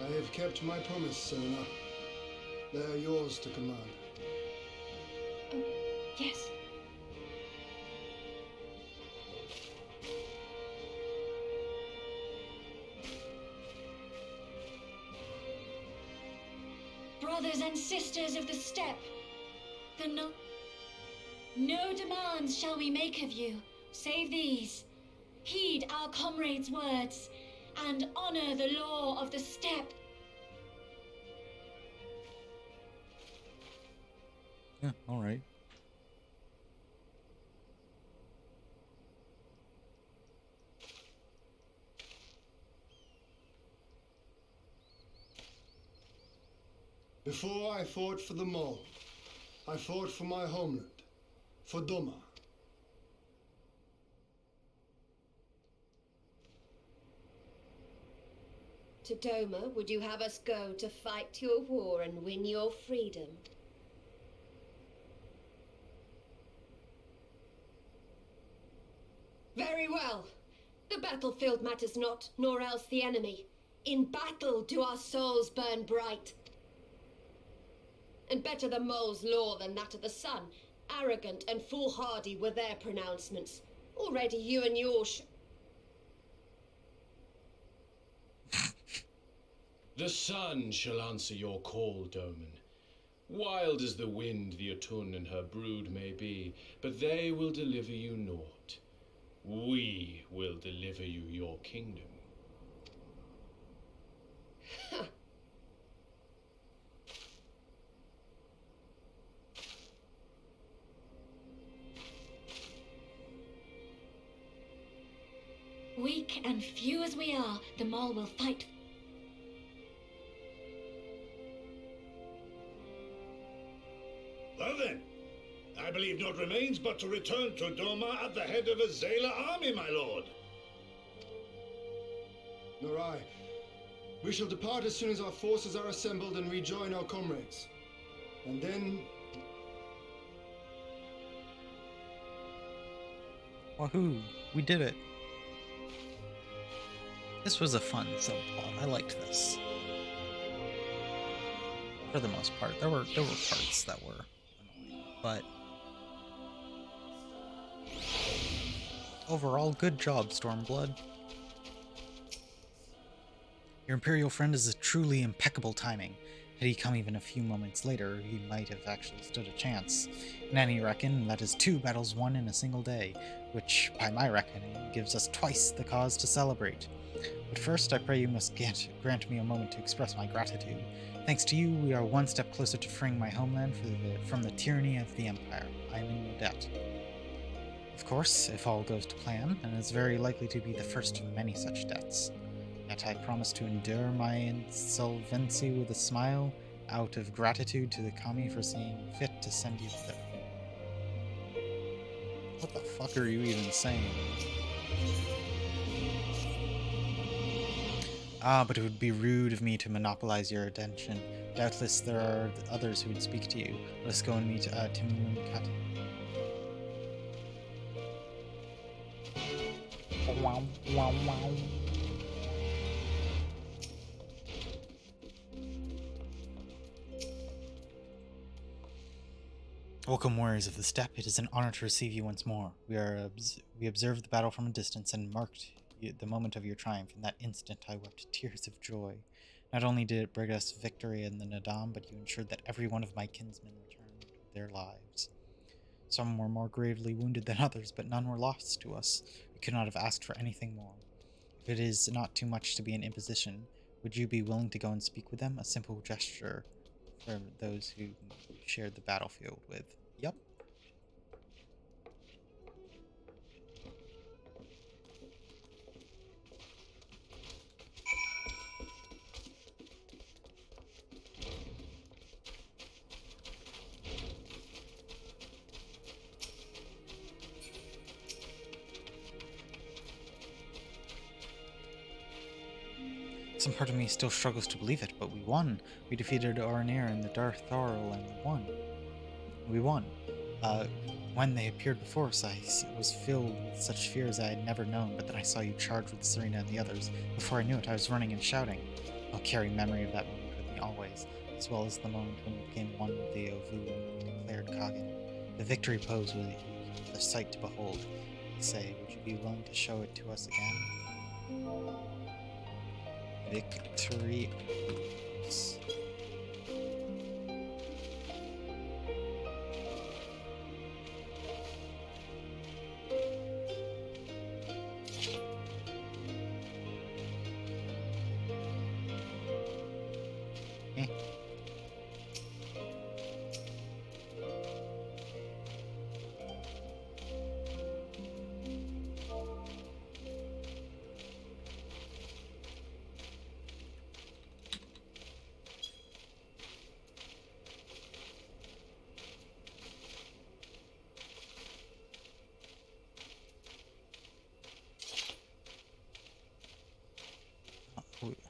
I have kept my promise, Sona. They are yours to command. Oh, yes. Brothers and sisters of the steppe, no demands shall we make of you, save these. Heed our comrades' words, and honor the law of the steppe. Yeah, alright. Before I fought for the mole, I fought for my homeland, for Doma. To Doma, would you have us go to fight your war and win your freedom? Very well. The battlefield matters not, nor else the enemy. In battle do our souls burn bright. And better the mole's law than that of the sun. Arrogant and foolhardy were their pronouncements. Already you and yours... The sun shall answer your call, Doman. Wild as the wind the Atun and her brood may be, but they will deliver you naught. We will deliver you your kingdom. Weak and few as we are, the mole will fight. Well then, I believe naught remains but to return to Doma at the head of a Zayla army, my lord. Nor I. We shall depart as soon as our forces are assembled and rejoin our comrades. And then... Wahoo! We did it! This was a fun subplot. I liked this. For the most part. There were parts that were annoying, but overall, good job, Stormblood. Your Imperial friend is a truly impeccable timing. Had he come even a few moments later, he might have actually stood a chance. Nanny reckon that is 2 battles won in a single day, which, by my reckoning, gives us twice the cause to celebrate. But first, I pray you must grant me a moment to express my gratitude. Thanks to you, we are one step closer to freeing my homeland from the tyranny of the Empire. I am in your debt. Of course, if all goes to plan, and it's very likely to be the first of many such debts. Yet I promise to endure my insolvency with a smile, out of gratitude to the Kami for seeing fit to send you there. What the fuck are you even saying? Ah, but it would be rude of me to monopolize your attention. Doubtless there are others who would speak to you. Let us go and meet Timun Kat. Wow, wow, wow. Welcome, warriors of the steppe. It is an honor to receive you once more. We observed the battle from a distance and marked the moment of your triumph. In that instant, I wept tears of joy. Not only did it bring us victory in the Nadam, but you ensured that every one of my kinsmen returned with their lives. Some were more gravely wounded than others, but none were lost to us. We could not have asked for anything more. If it is not too much to be an imposition, would you be willing to go and speak with them? A simple gesture for those who shared the battlefield with. Yep. Some part of me still struggles to believe it, but we won. We defeated Oranir and the Darth Thorl and won. We won. When they appeared before us, I was filled with such fears I had never known, but then I saw you charge with Serena and the others. Before I knew it, I was running and shouting. I'll carry memory of that moment with me always, as well as the moment when we became one with the Ovu and declared Kagan. The victory pose was a sight to behold. Say, would you be willing to show it to us again? Victory pose.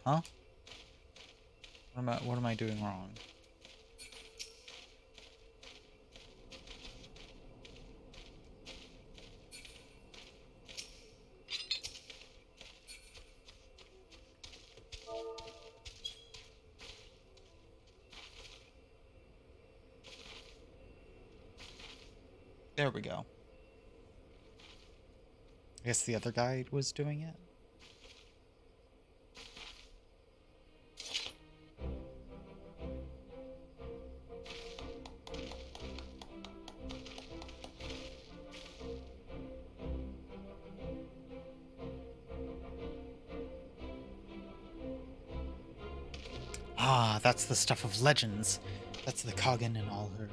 Huh? What am I doing wrong? There we go. I guess the other guy was doing it. Ah, that's the stuff of legends. That's the Kagan in all her,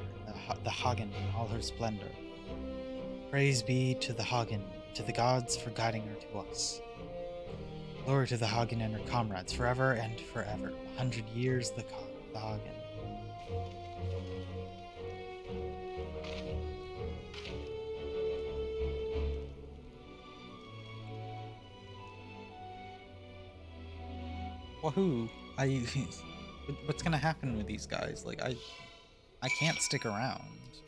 the Hagen in all her splendor. Praise be to the Hagen, to the gods for guiding her to us. Glory to the Hagen and her comrades, forever and forever. 100 years the Hagen. Wahoo! What's gonna happen with these guys? Like, I can't stick around.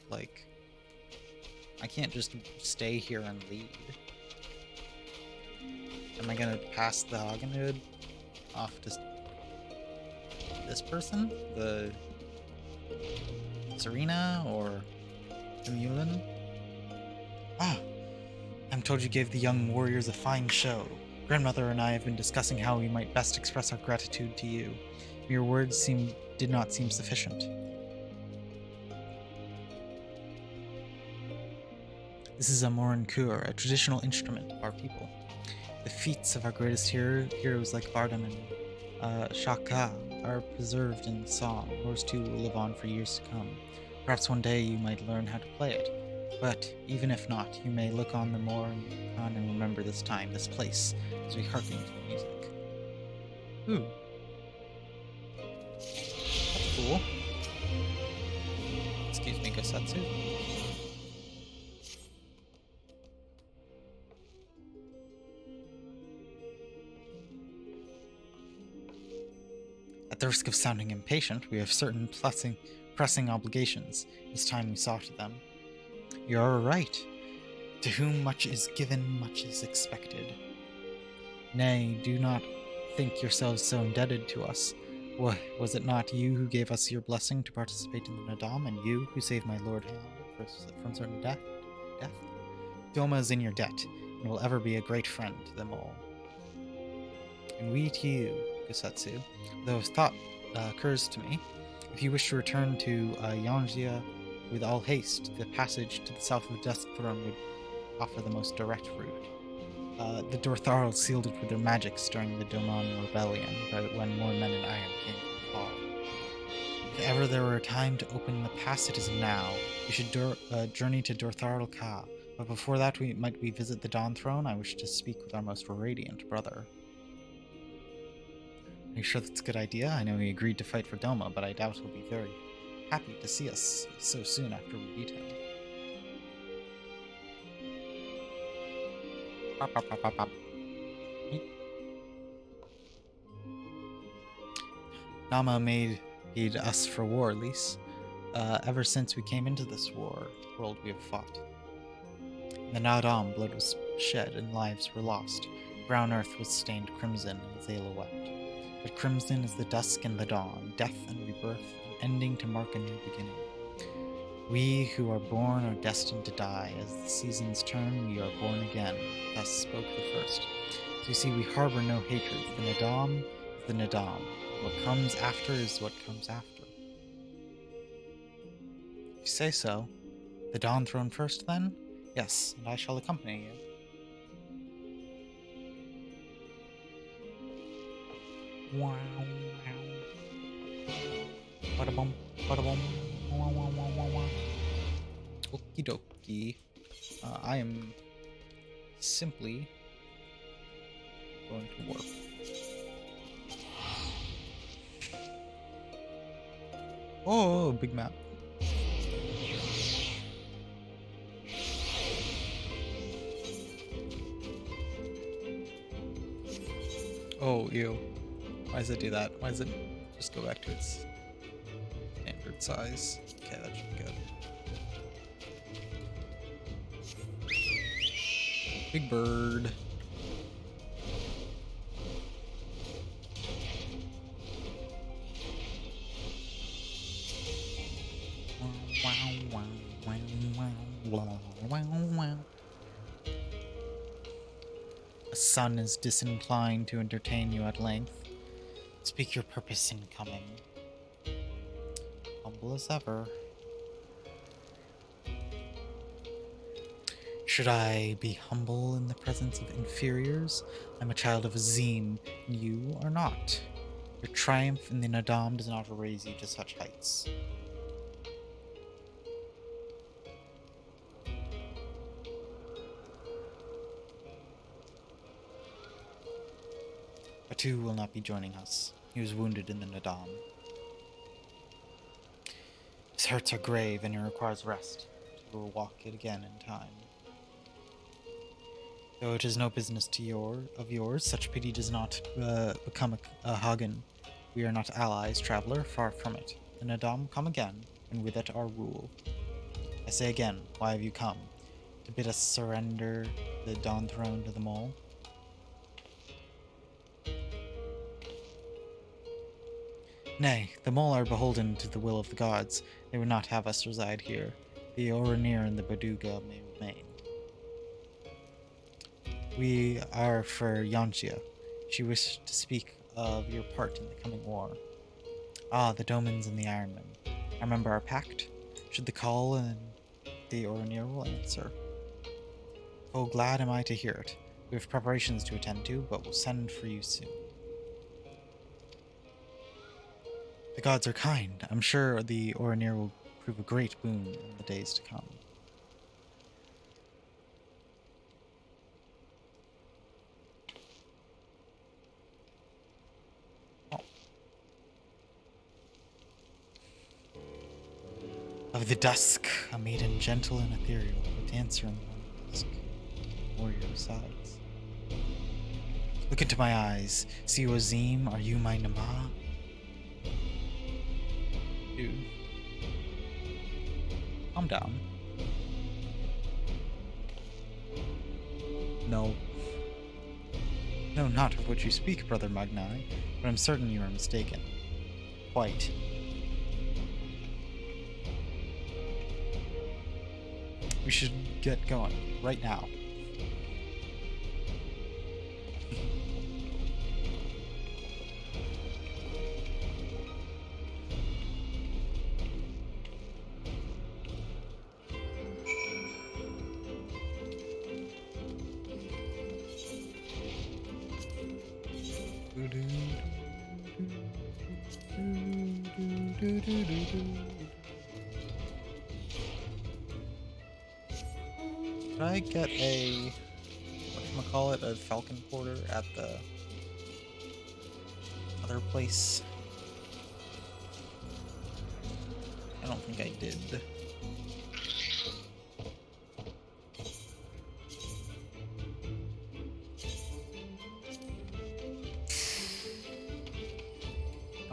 Like, I can't just stay here and lead. Am I gonna pass the Hagenhood off to this person? The Serena or the Mulin? Ah, I'm told you gave the young warriors a fine show. Grandmother and I have been discussing how we might best express our gratitude to you. Your words did not seem sufficient. This is a morinkur, a traditional instrument of our people. The feats of our greatest heroes like Bardam and Shaka are preserved in song. Yours too will live on for years to come. Perhaps one day you might learn how to play it. But even if not, you may look on the morin and remember this time, this place, as we hearken to the music. Ooh. That's cool. Excuse me, Gosatsu. At the risk of sounding impatient, we have certain pressing obligations. It's time we saw to them. You're right. To whom much is given, much is expected. Nay, do not think yourselves so indebted to us. Was it not you who gave us your blessing to participate in the Nadam, and you who saved my lord from certain death? Doma is in your debt, and will ever be a great friend to them all. And we to you, Gosatsu, though a thought occurs to me. If you wish to return to Yanjia with all haste, the passage to the south of Death's Throne would offer the most direct route. The Dortharl sealed it with their magics during the Doman Rebellion, but when more men in iron came to the fall. If ever there were a time to open the pass, it is now. We should journey to Dortharl Ka, but before that might we visit the Dawn Throne? I wish to speak with our most radiant brother. Are you sure that's a good idea? I know he agreed to fight for Doma, but I doubt he'll be very happy to see us so soon after we beat him. Pop, pop, pop, pop, pop. Nama made us for war, at least. Ever since we came into this world we have fought. In the Nadam, blood was shed and lives were lost. Brown earth was stained crimson, and Zayla wept. But crimson is the dusk and the dawn, death and rebirth, an ending to mark a new beginning. We who are born are destined to die. As the seasons turn, we are born again. Thus spoke the first. So you see, we harbor no hatred. The Nadam is the Nadam. What comes after is what comes after. If you say so. The Dawn Throne first, then? Yes, and I shall accompany you. Wow, wow. Bada-bum, bada-bum. Wow, wow, wow, wow, wow. Okie dokie. I am simply going to work. Oh, big map. Oh, ew. Why does it do that? Why does it just go back to its standard size? Okay, that should be good. Big bird. A sun is disinclined to entertain you at length. Speak your purpose in coming. Humble as ever. Should I be humble in the presence of inferiors? I'm a child of Azim, and you are not. Your triumph in the Nadam does not raise you to such heights. Batu will not be joining us. He was wounded in the Nadam. His hurts are grave and he requires rest. He will walk it again in time. Though it is no business of yours, such pity does not become a Hagen. We are not allies, traveler, far from it. The Nadam will come again, and with it our rule. I say again, why have you come? To bid us surrender the Dawn Throne to the Mole? Nay, the Mole are beholden to the will of the gods. They would not have us reside here. The Oranir and the Baduga may remain. We are for Yanxia. She wished to speak of your part in the coming war. Ah, the Domans and the Ironmen. I remember our pact. Should the call, and the Oranir will answer. Oh, glad am I to hear it. We have preparations to attend to, but we'll send for you soon. The gods are kind. I'm sure the Oranir will prove a great boon in the days to come. Of the dusk, a maiden gentle and ethereal, a dancer in the dusk, warrior besides. Look into my eyes. See you, Azim, are you my Nama? Dude. Calm down. No. No, not of what you speak, Brother Magnai, but I'm certain you are mistaken. Quite. We should get going, right now. Did I get a, whatchamacallit, a falcon porter at the other place? I don't think I did.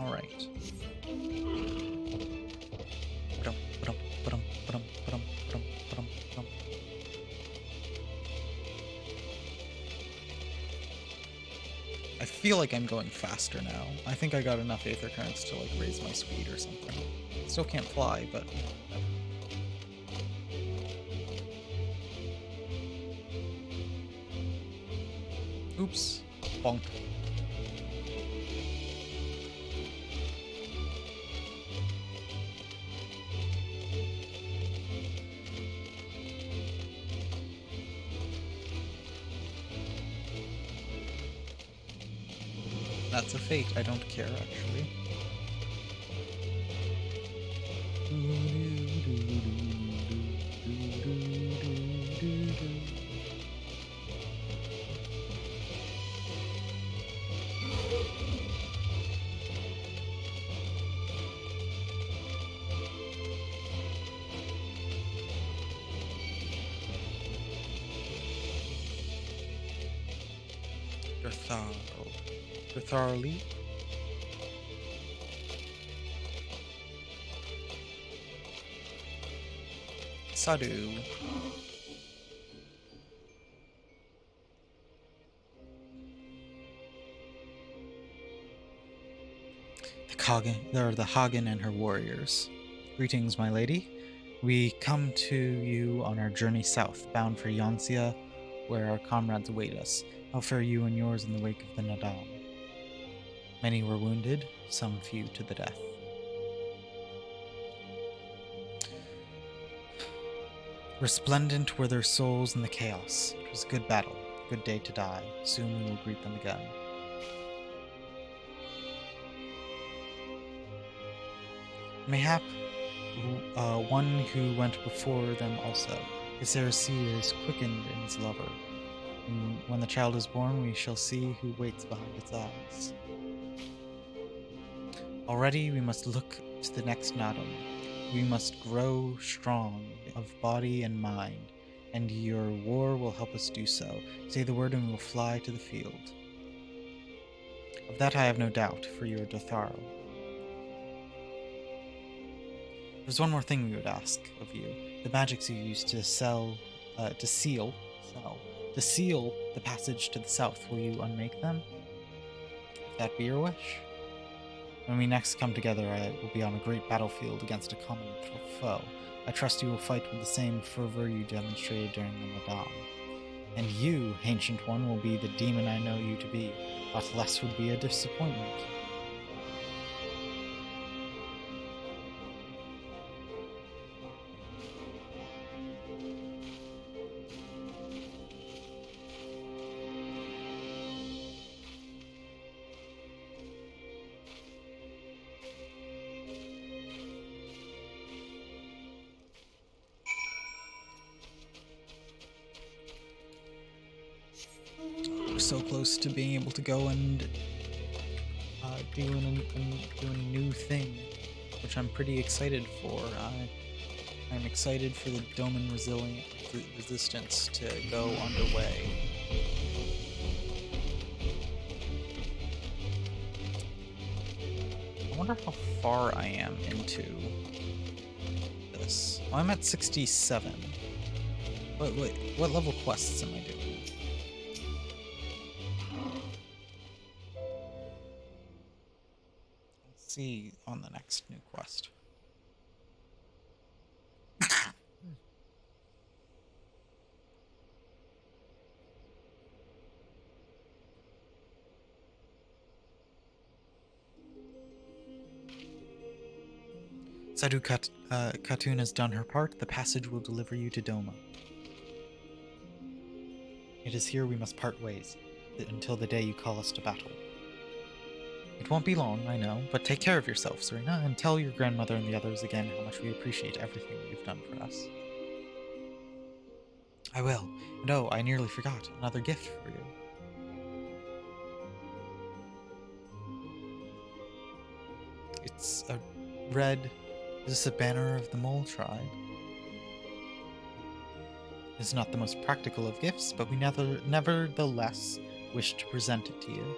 Alright. I feel like I'm going faster now. I think I got enough aether currents to like raise my speed or something. Still can't fly, but oops. Bonk. That's a fate. I don't care, actually. Thoroughly. Sadu. The Hagen and her warriors. Greetings, my lady. We come to you on our journey south, bound for Yanxia, where our comrades await us. How fare you and yours in the wake of the Nadam? Many were wounded, some few to the death. Resplendent were their souls in the chaos. It was a good battle, good day to die. Soon we will greet them again. Mayhap one who went before them also. His Seer is quickened in his lover. And when the child is born, we shall see who waits behind its eyes. Already we must look to the next Nadam. We must grow strong of body and mind, and your war will help us do so. Say the word and we will fly to the field. Of that I have no doubt, for you are Dotharo. There's one more thing we would ask of you. The magics you use to seal the passage to the south, will you unmake them? If that be your wish. When we next come together, I will be on a great battlefield against a common foe. I trust you will fight with the same fervor you demonstrated during the Madame. And you, Ancient One, will be the demon I know you to be. Aught less would be a disappointment. So close to being able to go and do a new thing, which I'm pretty excited for. I'm excited for the Doman resistance to go underway. I wonder how far I am into this. Oh, I'm at 67. Wait, what level quests am I doing? See on the next new quest. Sadu Khatun has done her part. The passage will deliver you to Doma. It is here we must part ways, until the day you call us to battle. It won't be long, I know, but take care of yourself, Serena, and tell your grandmother and the others again how much we appreciate everything you've done for us. I will. And oh, I nearly forgot. Another gift for you. It's a red... Is this a banner of the Mole tribe? It's not the most practical of gifts, but we nevertheless wish to present it to you.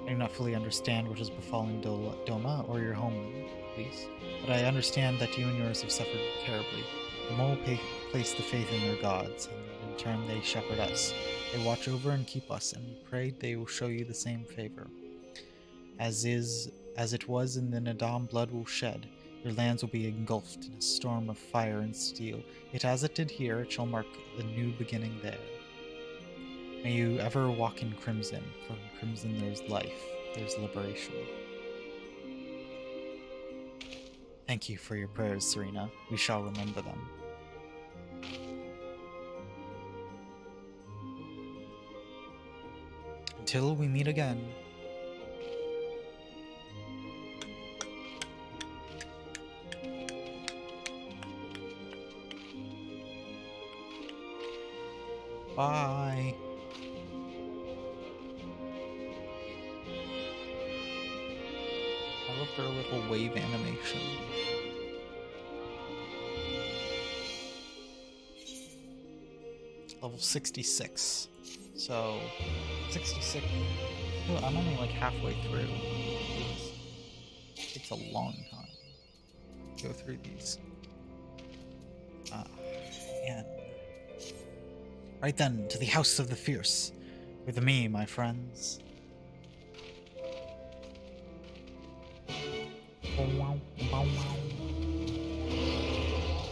I do not fully understand what has befallen Doma or your homeland, please, but I understand that you and yours have suffered terribly. The mole place the faith in their gods, and in turn they shepherd us. They watch over and keep us, and we pray they will show you the same favor. As it was in the Nadam blood will shed, your lands will be engulfed in a storm of fire and steel. Yet as it did here, it shall mark the new beginning there. May you ever walk in crimson, for in crimson there's life, there's liberation. Thank you for your prayers, Serena. We shall remember them. Until we meet again. Bye. I love their little wave animation. Level 66. So, 66. Oh, I'm only like halfway through. It takes a long time to go through these. And right then, to the House of the Fierce. With me, my friends.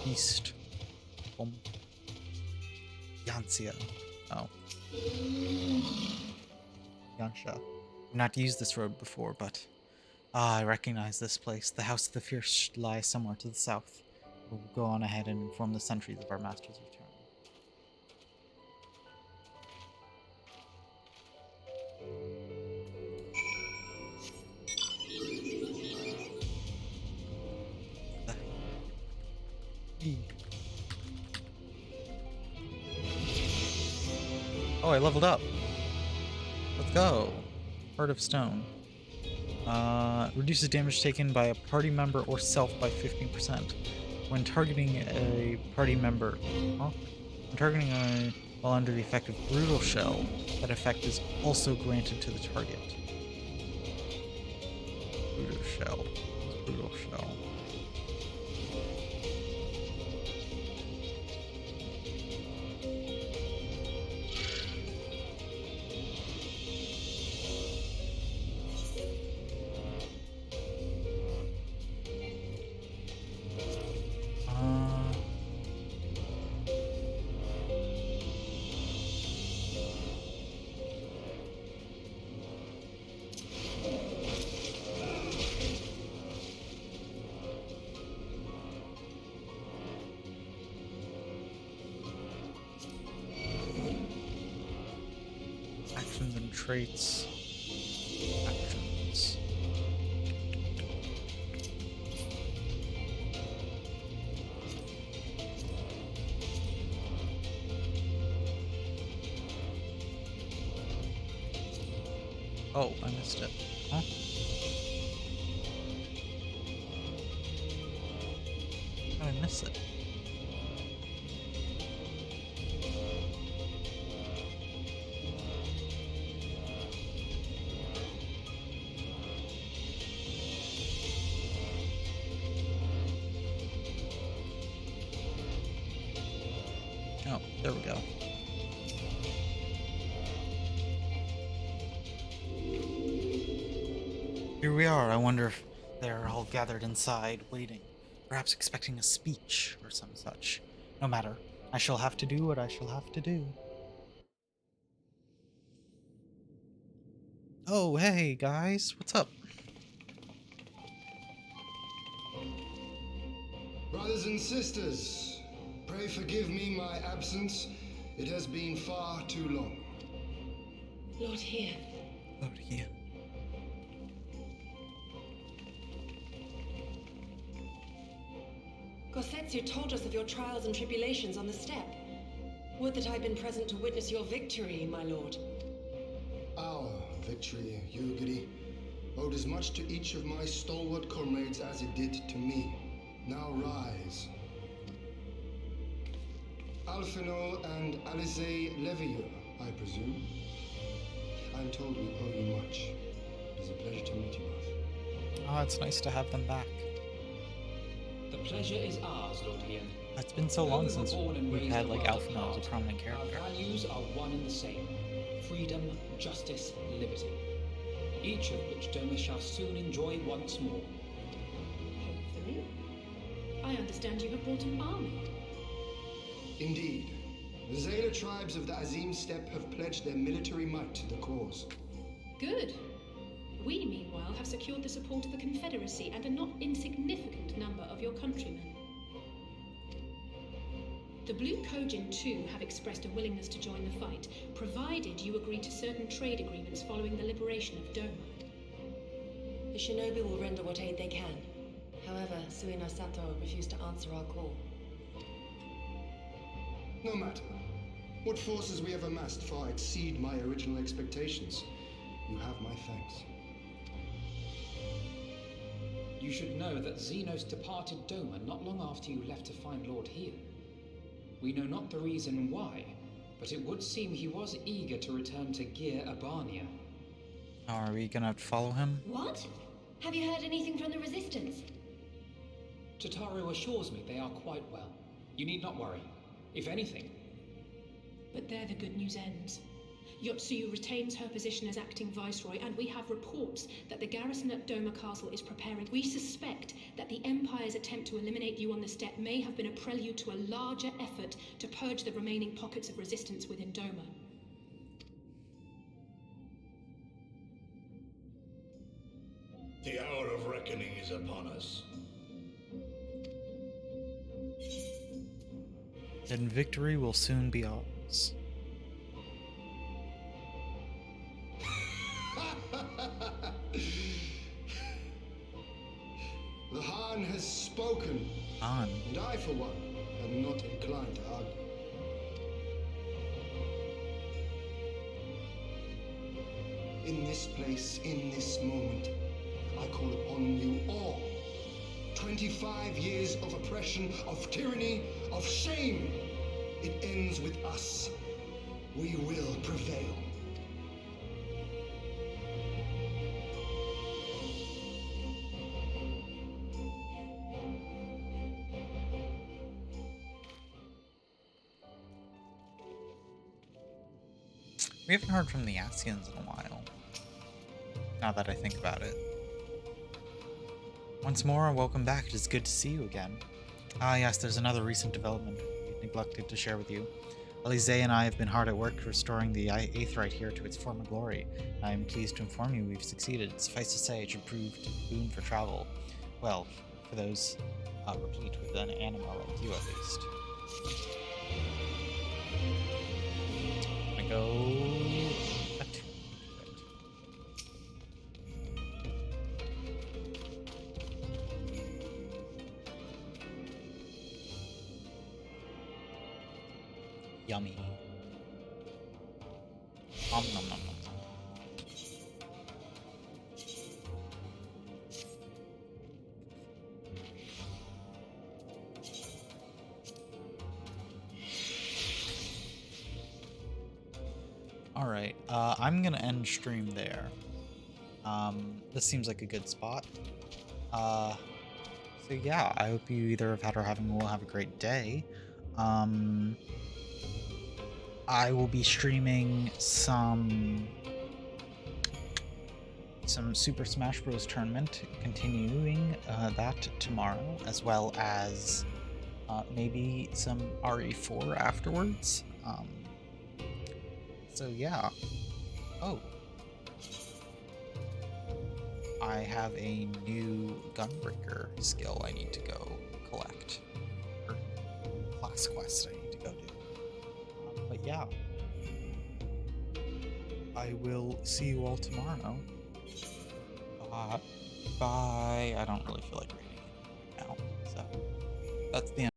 East. Yanxia. Oh. Yansha. I've not used this road before, but I recognize this place. The House of the Fierce lies somewhere to the south. We'll go on ahead and inform the sentries of our master's return. Oh, I leveled up. Let's go. Heart of Stone. Reduces damage taken by a party member or self by 15%. When targeting a party member, while under the effect of Brutal Shell, that effect is also granted to the target. Brutal Shell. Brutal Shell. Actions and traits. Actions. Oh, I missed it. Huh? How did I miss it? Oh, there we go. Here we are. I wonder if they're all gathered inside, waiting, perhaps expecting a speech or some such. No matter. I shall have to do what I shall have to do. Oh, hey, guys. What's up? Brothers and sisters, pray forgive me my absence. It has been far too long. Lord here. Lord here. Gosetsu told us of your trials and tribulations on the steppe. Would that I'd been present to witness your victory, my lord. Our victory, Yugiri, owed as much to each of my stalwart comrades as it did to me. Now rise. Alfino and Alizé Levieux, I presume. I'm told we owe you much. is a pleasure to meet you both. Oh, it's nice to have them back. The pleasure is ours, Lord Ian. It's been so Though long we were since born and we've raised had a like world Alpha as a apart, prominent our character. values are one and the same. Freedom, justice, liberty. Each of which Doma shall soon enjoy once more. Hopefully. I understand you have brought an army. Indeed. The Zayla tribes of the Azim Steppe have pledged their military might to the cause. Good. We, meanwhile, have secured the support of the Confederacy and a not insignificant number of your countrymen. The Blue Kojin, too, have expressed a willingness to join the fight, provided you agree to certain trade agreements following the liberation of Doma. The shinobi will render what aid they can. However, Suina Sato refused to answer our call. No matter. What forces we have amassed far exceed my original expectations. You have my thanks. You should know that Xenos departed Doma not long after you left to find Lord Hiel. We know not the reason why, but it would seem he was eager to return to Gir Abania. Are we gonna have to follow him? What? Have you heard anything from the Resistance? Tataru assures me they are quite well. You need not worry. If anything. But there the good news ends. Yotsuyu retains her position as acting viceroy, and we have reports that the garrison at Doma Castle is preparing. We suspect that the Empire's attempt to eliminate you on the steppe may have been a prelude to a larger effort to purge the remaining pockets of resistance within Doma. The hour of reckoning is upon us. Then victory will soon be ours. The Han has spoken. Han. And I, for one, am not inclined to argue. In this place, in this moment, I call upon you all. 25 years of oppression, of tyranny, of shame. It ends with us. We will prevail. We haven't heard from the Asians in a while. Now that I think about it. Once more, welcome back. It is good to see you again. Ah yes, there's another recent development we neglected to share with you. Alize and I have been hard at work restoring the Aetheryte here to its former glory. I am pleased to inform you we've succeeded. Suffice to say, it should prove a boon for travel. Well, for those replete with an anima like you, at least. I'm gonna go... Yummy. Nom nom nom nom. Alright, I'm gonna end stream there. This seems like a good spot. So yeah, I hope you either have had or will have a great day. I will be streaming some Super Smash Bros. Tournament, continuing that tomorrow, as well as maybe some RE4 afterwards. So yeah. Oh. I have a new Gunbreaker skill I need to go collect. Or class quest I need to go do. But yeah. I will see you all tomorrow. Bye. I don't really feel like reading it right now. So that's the end.